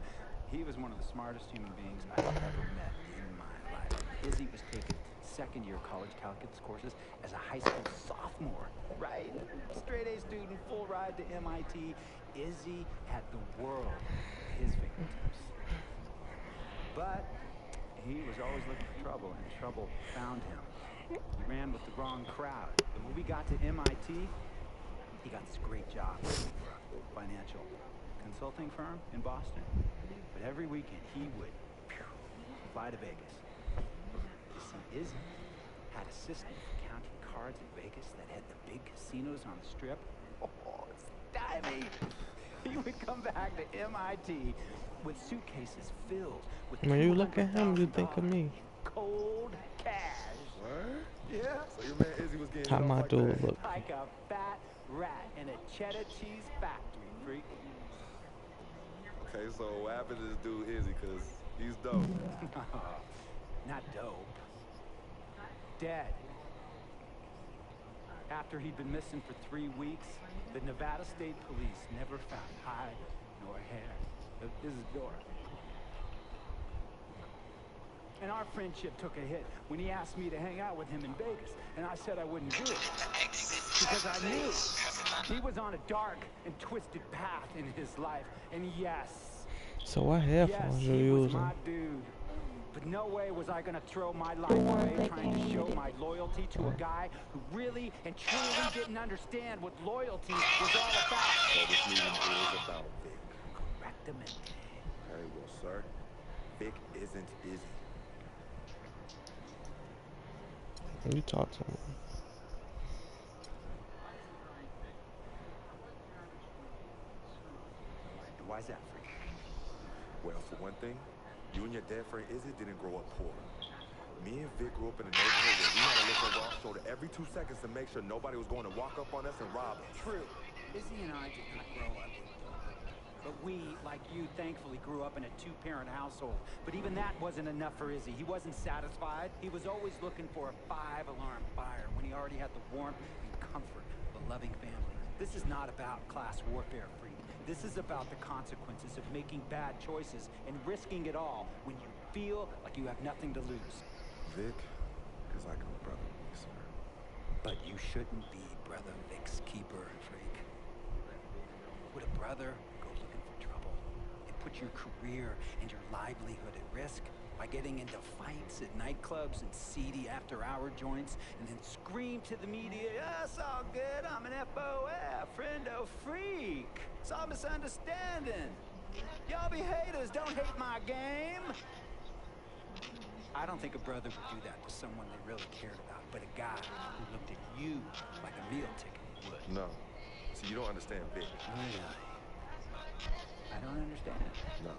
He was one of the smartest human beings I've ever met in my life. Izzy was taking second-year college calculus courses as a high school sophomore, right? Straight A student, full ride to MIT. Izzy had the world at his fingertips. But he was always looking for trouble, and trouble found him. He ran with the wrong crowd. And when we got to MIT, he got this great job for a financial consulting firm in Boston. But every weekend, he would fly to Vegas. You see, Izzy had a system for counting cards in Vegas that had the big casinos on the strip. Oh, stymied. He would come back to MIT with suitcases filled with When you look at him, you think of me. cold cash. What? Yeah. So your man Izzy was getting How my like dude that. look? Like a fat rat in a cheddar cheese factory, freak. Okay, so what happened to this dude Izzy? Cause he's dope. Not dope. Dead. After he'd been missing for 3 weeks, the Nevada State Police never found hide nor hair of Isidore. And our friendship took a hit when he asked me to hang out with him in Vegas. And I said I wouldn't do it. Because I knew he was on a dark and twisted path in his life. And yes. So what headphones you he was using? my dude. But no way was I gonna throw my life away trying to show my loyalty to a guy who really and truly didn't understand what loyalty was all about. So this meeting is about Vic. Correctamente. Very well, sir. Vic isn't Izzy. You talk to him. Why's that for you? Well, for one thing, you and your dead friend Izzy didn't grow up poor. Me and Vic grew up in a neighborhood where we had to look over our shoulder every 2 seconds to make sure nobody was going to walk up on us and rob us. True. Izzy and I did not grow up. But we, like you, thankfully grew up in a two-parent household. But even that wasn't enough for Izzy. He wasn't satisfied. He was always looking for a 5-alarm fire when he already had the warmth and comfort of a loving family. This is not about class warfare, Freak. This is about the consequences of making bad choices and risking it all when you feel like you have nothing to lose. Vic is like a brother to me, sir. But you shouldn't be Brother Vic's keeper, Freak. Would a brother go looking for trouble and put your career and your livelihood at risk by getting into fights at nightclubs and seedy after-hour joints and then scream to the media, "Yeah, it's all good, I'm an FOF, friendo freak. It's all misunderstanding. Y'all be haters, don't hate my game." I don't think a brother would do that to someone they really cared about, but a guy who looked at you like a meal ticket would. No. See, you don't understand Vic. Really? I don't understand. No.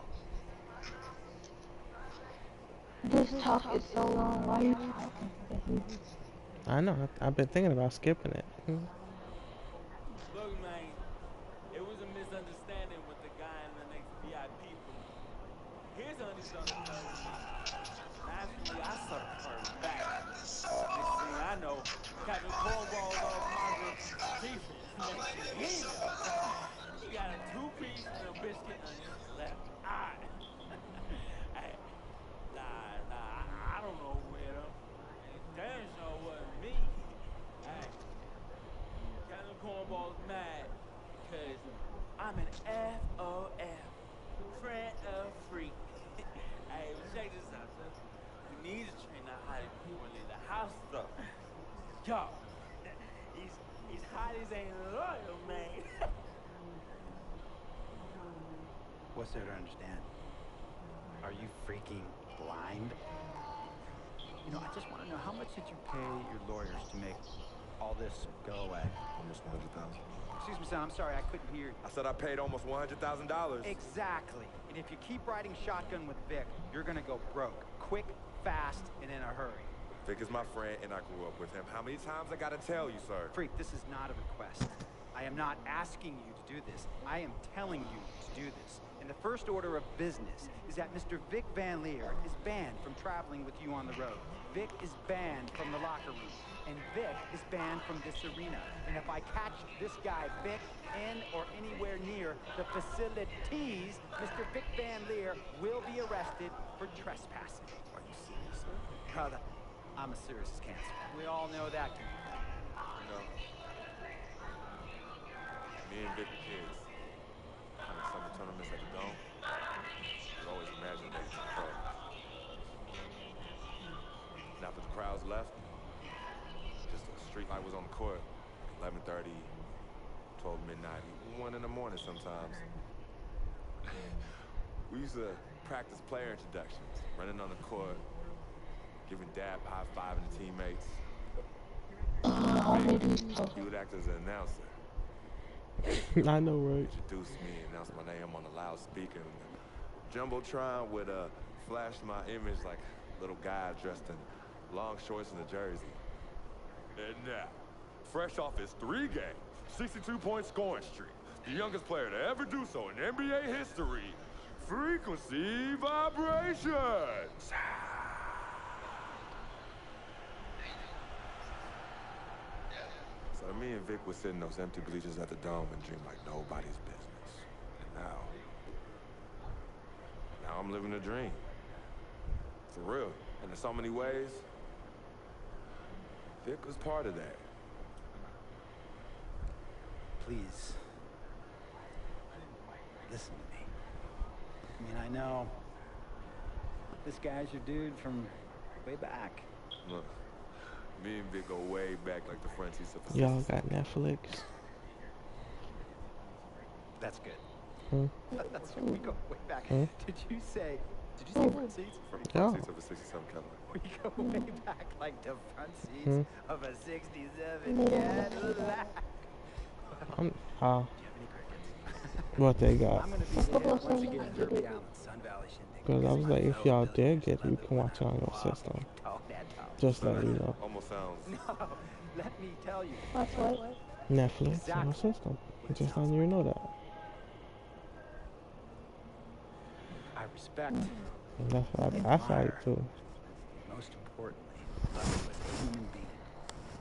This talk is so long. Why are you talking? I know. I've been thinking about skipping it. Look, man, it was a misunderstanding with the guy in the next VIP booth. Here's understanding. Naturally, I started turning back. Next thing I know, Captain Cornball off my reputation. He got a 2-piece and a biscuit on his left eye. Hey, I don't know where them. Damn sure wasn't me. Hey, Captain Cornball's mad because I'm an FOF, friend of freak. Hey, check this out, son. We need to train the hottie people in the house, though. Yo, these hotties ain't loyal, man. What's there to understand? Are you freaking blind? You know, I just want to know, how much did you pay your lawyers to make all this go away? Almost $100,000. Excuse me, son, I'm sorry, I couldn't hear. I said I paid almost $100,000. Exactly. And if you keep riding shotgun with Vic, you're gonna go broke. Quick, fast, and in a hurry. Vic is my friend, and I grew up with him. How many times I gotta tell you, sir? Freak, this is not a request. I am not asking you to do this. I am telling you to do this. And the first order of business is that Mr. Vic Van Leer is banned from traveling with you on the road. Vic is banned from the locker room. And Vic is banned from this arena. And if I catch this guy, Vic, in or anywhere near the facilities, Mr. Vic Van Leer will be arrested for trespassing. Are you serious, sir? Brother, I'm as serious as cancer. We all know that. You know, me and Vic were kids. Kind of summer tournaments at the Dome. We always imagined they was in trouble. And after the crowds left, just a street light was on the court. 11:30, 12 midnight, 1 in the morning sometimes. We used to practice player introductions, running on the court, giving dab, high-fiving the teammates. He would act as an announcer. I know, right? Introduce me, announce my name on the loudspeaker. Jumbotron would flash my image like a little guy dressed in long shorts and a jersey. And now, fresh off his 3 games, 62-point scoring streak, the youngest player to ever do so in NBA history, Frequency Vibrations. So me and Vic would sit in those empty bleachers at the Dome and dream like nobody's business. And now I'm living a dream. For real. And in so many ways, Vic was part of that. Please, listen to me. I mean, I know this guy's your dude from way back. Look, me and Vic go way back like the Frenchies of the Y'all got Netflix? That's good. Hmm? That's good. We go way back. Hmm? Did you say front seats? From the Yeah. front seats of a 67 Cadillac. We go way back like the front seats of a 67 Cadillac. What they got? I'm gonna be there once again in Derby Allen, Sun Valley Shindig. Because I was like, if y'all did get it, you can watch it on your system. Just let you know. Almost sounds. No, let me tell you. Netflix on your system. Just letting you know that. I respect. And that's what I like too. Most importantly, love you as a human being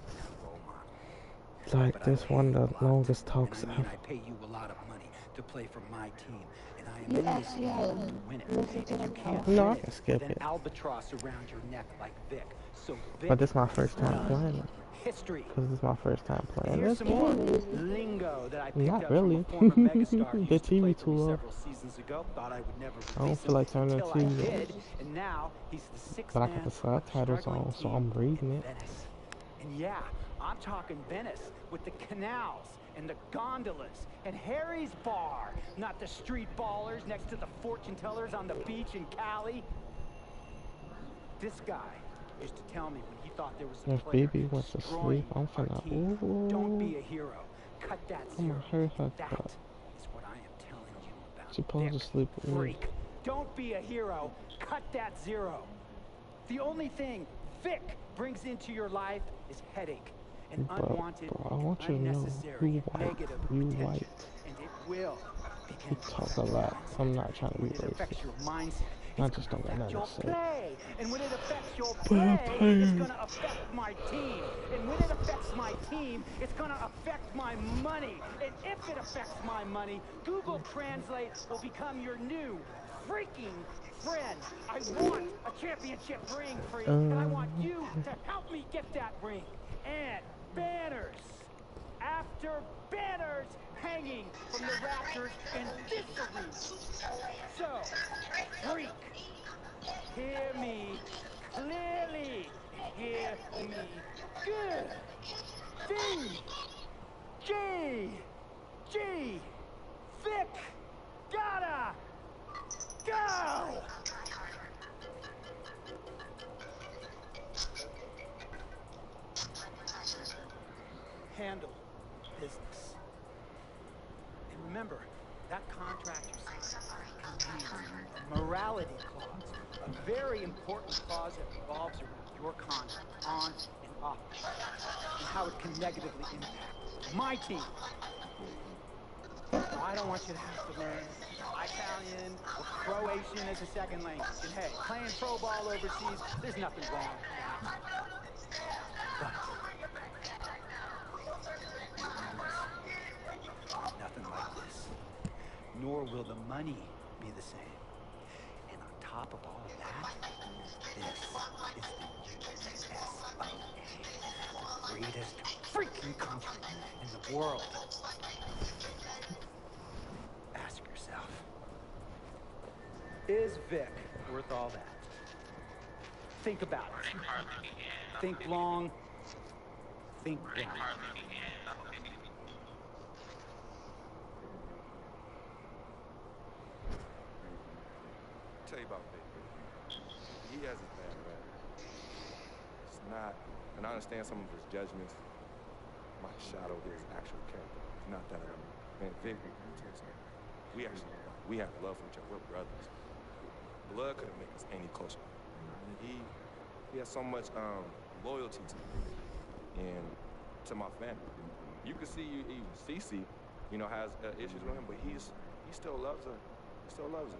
and a role model. Like this one, the longest talks I ever. pay you a lot of money to play for my team, and I am in this game to win it. And you can't No, I win can it skip with it. an albatross around your neck like Vic. So Vic But this is my first time playing it. history. Because this is my first time playing Here's this some more game. lingo that I picked Not up really. from a former megastar who The used to play TV for too me low. several seasons ago. Thought I would never I don't release feel like him turning the until I TV did, on. and now he's the sixth But I man got the of a subtitles struggling on, so team I'm reading in it. Venice. And yeah, I'm talking Venice with the canals and the gondolas and Harry's bar, not the street ballers next to the fortune tellers on the beach in Cali. This guy used to tell me when he thought there was a If player baby went to destroying sleep, I'm our finna. team. Don't be Ooh. a hero. Cut that I'm zero. gonna hurt her That cut. is what I am telling you about. She supposed to sleep with me. Freak. Don't be a hero. Cut that zero. The only thing Vic brings into your life is headache and unwanted, I want you to know, unnecessary, you white. negative You attention. white. And it will You begin to talk a lot. I'm not trying to be it affects racist. your mindset. I just don't got nothing Your to say. play, and when it affects your But I'm play, playing. it's gonna affect my team. And when it affects my team, it's gonna affect my money. And if it affects my money, Google Translate will become your new freaking friend. I want a championship ring, Freak, and I want you to help me get that ring. And banners after banners hanging from the rafters in this arena. So, Freak, hear me clearly. Hear me good. G, Vic, gotta go. Handle business. And remember, that contract you signed contains a morality clause, a very important clause that revolves around your conduct on and off, and how it can negatively impact my team. I don't want you to have to learn Italian or Croatian as a second language. And hey, playing pro ball overseas, there's nothing wrong with that. But nothing like this. Nor will the money be the same. And on top of all of that, this is the USA, the greatest freaking country in the world. Ask yourself, is Vic worth all that? Think about it. Think long. Think long. Tell you about Vic. He has his bad rap. It's not, and I understand some of his judgments might shadow his actual character. It's not that I mean. Man, Vic, we have love for each other. We're brothers. Blood couldn't make us any closer. He has so much loyalty to me and to my family. You can see even Cece, you know, has issues with him, but he still loves her. He still loves her.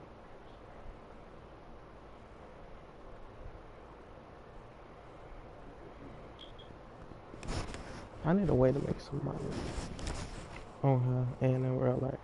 I need a way to make some money on her and in real life.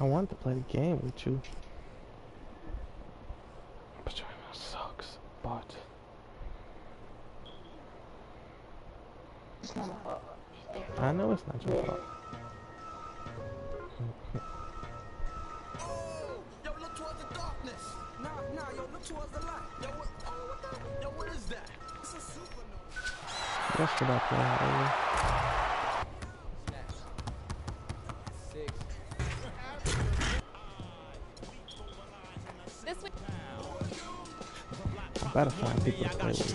wanted to play the game with you. But your email sucks. But It's not my fault. I know it's not your fault. Yo, look towards the darkness. Nah, yo, look towards the light. Yo, what the? Yo, what is that? It's a supernova. That's what I play earlier. This week. I better find people to play with.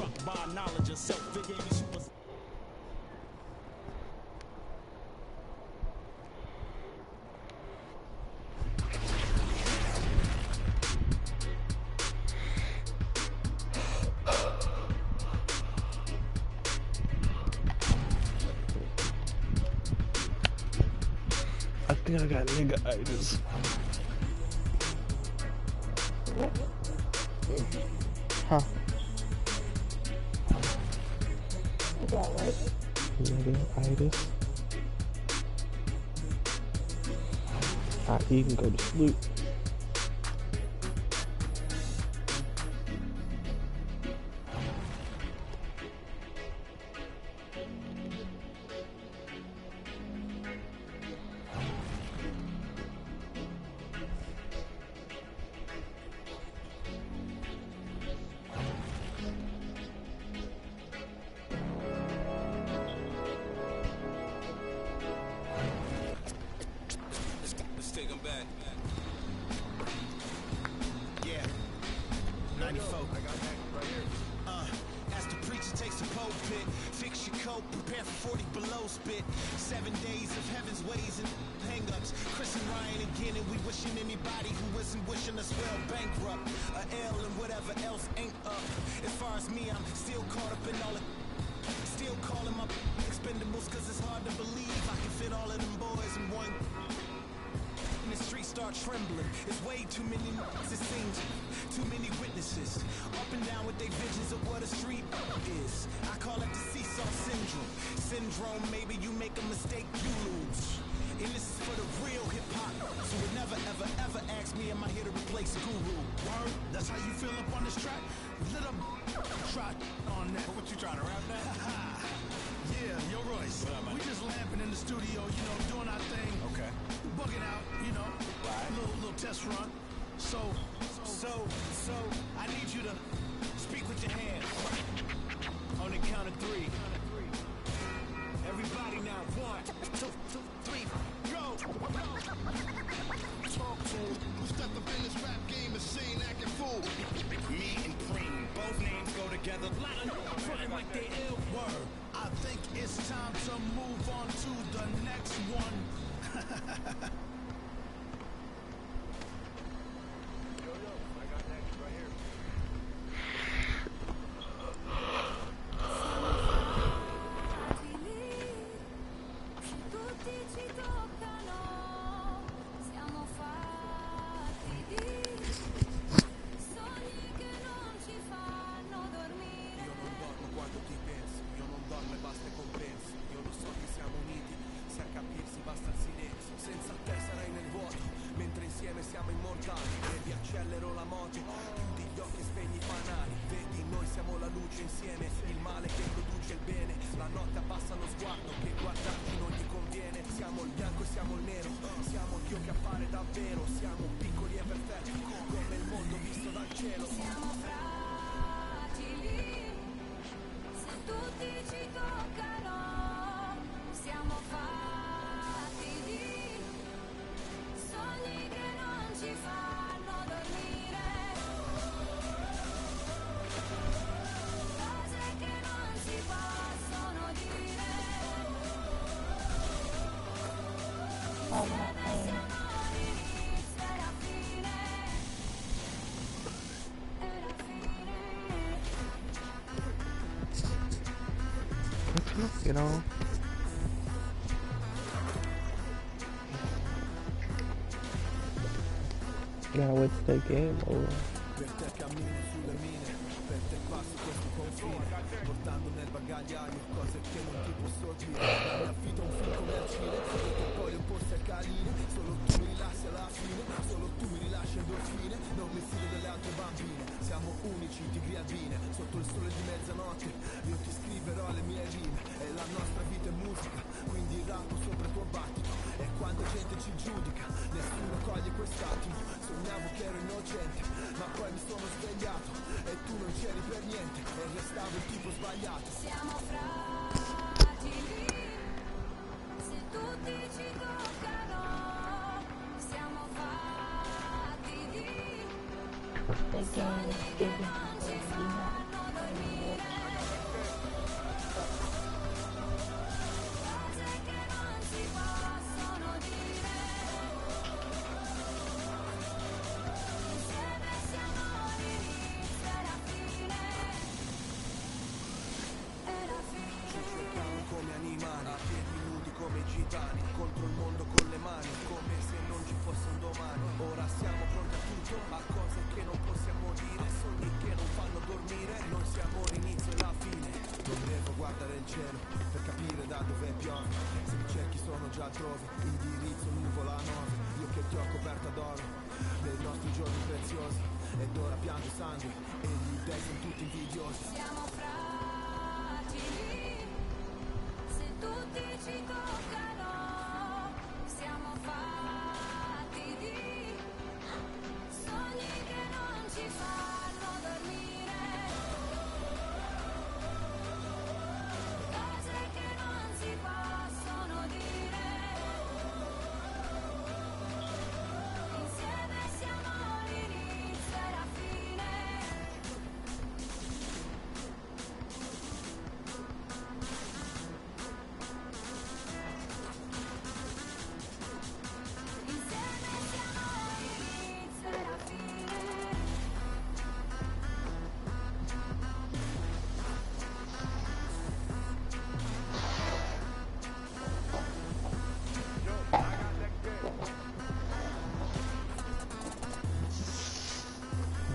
I think I got nigga-itis. Huh? Nigga-itis. Alright, you can go to sleep. Let's take them back. Yeah. 94. I got that right here. As the preacher takes the pulpit, fix your coat, prepare for 40 below spit. 7 days of heaven's ways and hang-ups. Chris and Ryan again, and we wishing anybody who isn't wishing us well bankrupt. A L and whatever else ain't up. As far as me, I'm still caught up in all it. Still calling my expendables, cause it's hard to believe I can fit all of them boys in one. And the streets start trembling. It's way too many it seems. Too many witnesses. Up and down with their visions of what a street is. I call it the seesaw syndrome. Syndrome, maybe you make a mistake, you lose. And this is for the real hip-hop. So would never, ever, ever ask me, am I here to replace Guru? Word? That's how you feel up on this track? Little try on that. What you trying to rap that? Yeah, yo Royce. We just lamping in the studio, you know, doing our thing. Okay. Bugging out, you know. Right. Little test run. So, I need you to speak with your hands. On the count of 3. Everybody now, 1, 2, 3, go! Talk to him. Step up in this rap game and sing, acting fool. Me and Preem, both names go together. Frontin' like they ill. Word. I think it's time to move on to the next one. You know, gotta wait till the game over. Per te cammino sulle mine, per te passo questo confine, portando nel bagagliaio cose che non ti posso dire. La mia vita è un film come al cinema, che poi un po' sei carine. Solo tu mi rilassi alla fine, solo tu mi rilasci endorfine. Non mi fido delle altre bambine, siamo unici, tigri albine. Sotto il sole di mezzanotte io ti scriverò le mie rime. E la nostra vita è musica, quindi rappo sopra il tuo battito. E quando gente ci giudica, nessuno coglie quest'attimo. Sognavo che ero innocente, ma poi mi sono svegliato e tu non c'eri per niente e restavo il tipo sbagliato. Siamo fragili, se tutti ci toccano, siamo fatti di sogni che non ci fanno dormire, cose che non si possono dire. Insieme siamo l'inizio e la fine. Ci cercano come animali, a piedi nudi come gitani, contro il mondo con le mani, come se non ci fosse un domani. Ora siamo pronti a tutto, a cose che non possiamo dire, sogni che non fanno dormire. Noi siamo l'inizio e la fine. Non devo guardare il cielo per capire da dove piove. Se mi cerchi sono già altrove, indirizzo nuvola 9. Io che ti ho coperta d'oro dei nostri giorni preziosi, ed ora piango sangue e gli dei sono tutti invidiosi. Siamo fragili, se tutti ci toccano, siamo fatti di sogni che non ci fanno dormire, cose che non si possono dire. Insieme siamo l'inizio e la fine.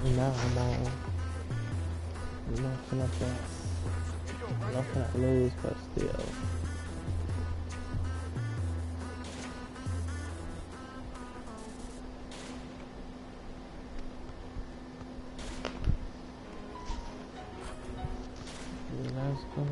Now I'm on. Nothing like that. Nothing I lose, but still. Let's go.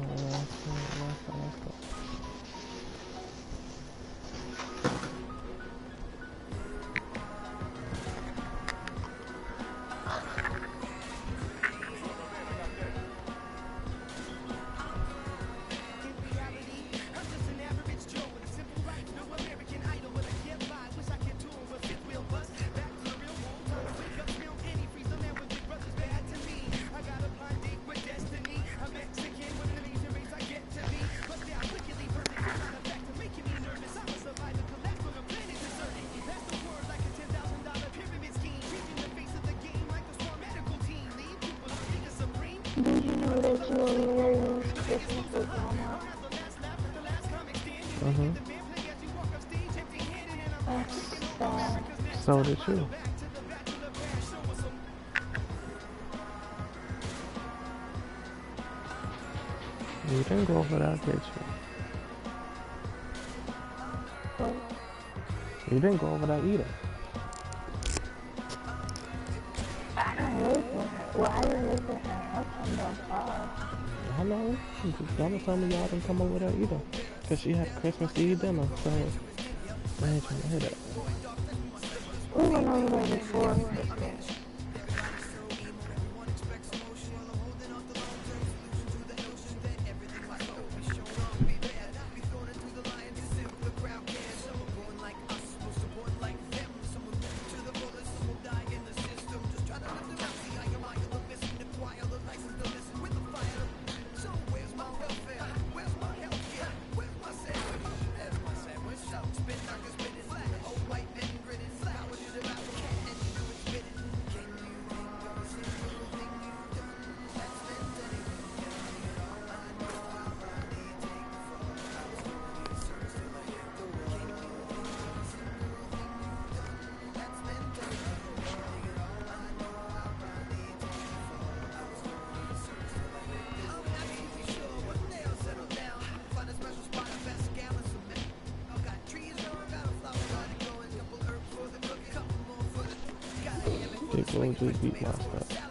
Did you know that you only wear Christmas with Mama? That's sad. So did you. You didn't go over that, did you? What? You didn't go over that either. I don't live with her. Well, I didn't live with her. I'm from the bar. I know. Y'all was telling me y'all didn't come over there either. Because she had Christmas Eve dinner, so I ain't trying to hear that. We went over there before Christmas. go just beat my stuff.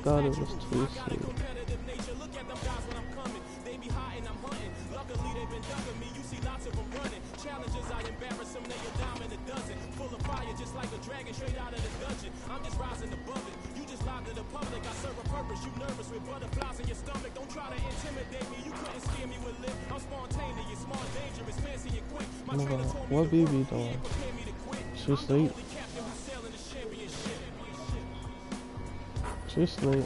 I thought it was too sweet. What BB doing? She asleep. She asleep.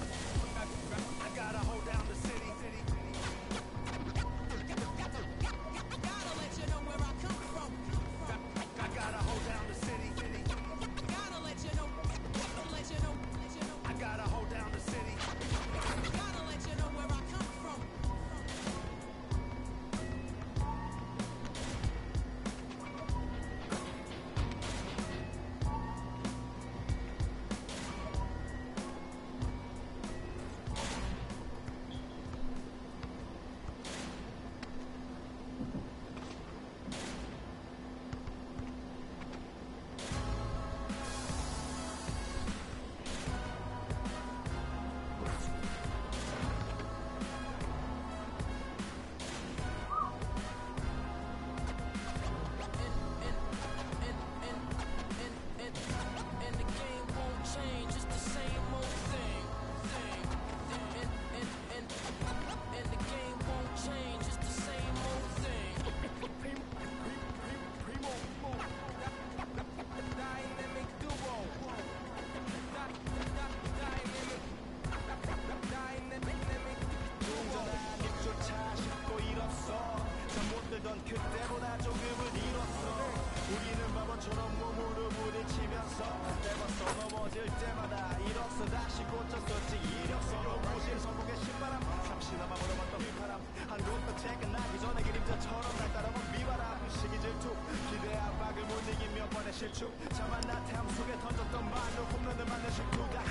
실축 자만 나태함 속에 던졌던 말로 홈런을 맞는 실투다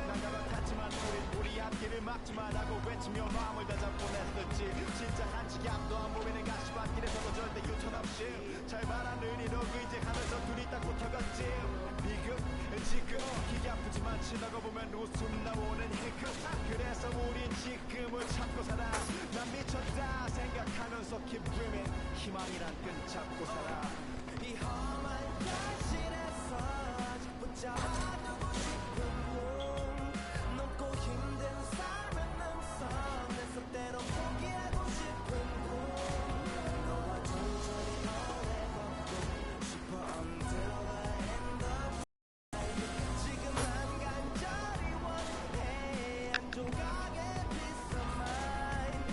난가방 탔지만 우리 앞길을 막지마 라고 외치며 마음을 다잡고 냈었지 진짜 한치 앞도 안 보이는 가시밭길에서도 절대 유턴 상관없이 잘 말하는 이러고 이제 하면서 둘이 딱 붙어갔지 비극 지금 기가 아프지만 지나가 보면 웃음 나오는 희극 그래서 우린 지금을 찾고 살아 난 미쳤다 생각하면서 keep dreaming 희망이란 끈 잡고 살아 이 험한 현실에서 아직 붙잡아두고 싶은 꿈 넘고 힘든 삶의 능선 내 속대로 포기하고 싶은 꿈 너와 천천히 오래 걷고 싶어 until the end of 지금 난 간절히 원해 한 조각의 peace of mind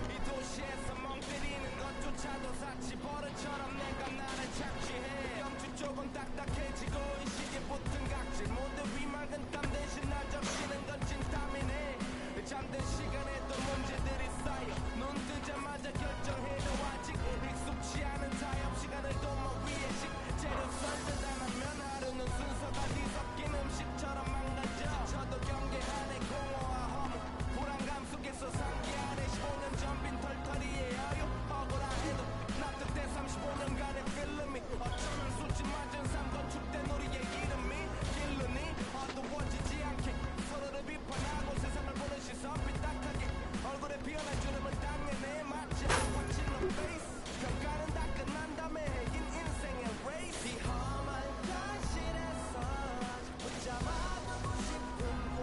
이 도시에서 멍 때리는 것조차도 사치 버릇처럼 내가 나를 착취해 염주 쪽은 딱딱해지고 인식에 붙은 각질 모두 위맑은 땀 대신 날 적시는 건 진땀이네 잠든 시간에도 문제들이 쌓여 눈 뜨자마자 결정해도 아직 익숙치 않은 타협 시간을 도마 위에 식재료 썰듯 안 하면 하루는 순서가 뒤섞인 음식처럼 망가져 저도 경계하네 공허와 허무 불안감 속에서 상기하네 15년 전 빈 털터리의 여유 억울해도 납득돼 35년간의 필름이 어쩌면 수치 맞은 삶 건축된 우리의 이름이 길르니 어두워지지 않게 서로를 비판하고 세상을 보는 시선 삐딱하게 얼굴에 피어난 주름을 당연해 맞지 않고 찔러 페이스 평가는 다 끝난 다음에 긴 인생의 레이스 이 험한 현실에서 아직 붙잡아두고 싶은 꿈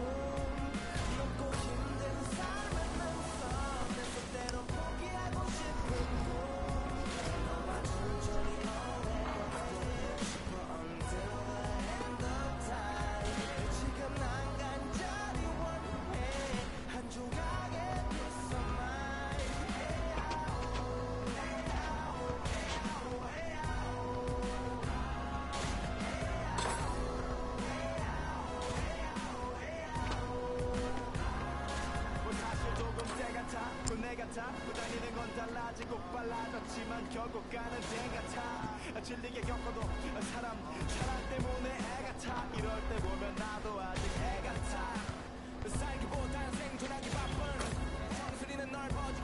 높고 힘든 삶의 능선 내 속대로 포기하고 싶은 꿈 너와 천천히 오래 걷고 싶어 until the end of time 지금 난 간절히 원해 한 조각의 peace of mind 뭐 사실 조금 때가 타 또 내가 타고 다니는 건 달라지고 빨라졌지만 결국 가는 데 같아 질리게 겪어도 사람 때문에 애가 타 이럴 때 보면 나도 아직 애 같아 살기보단 생존하기 바쁜 정수리는 넓어져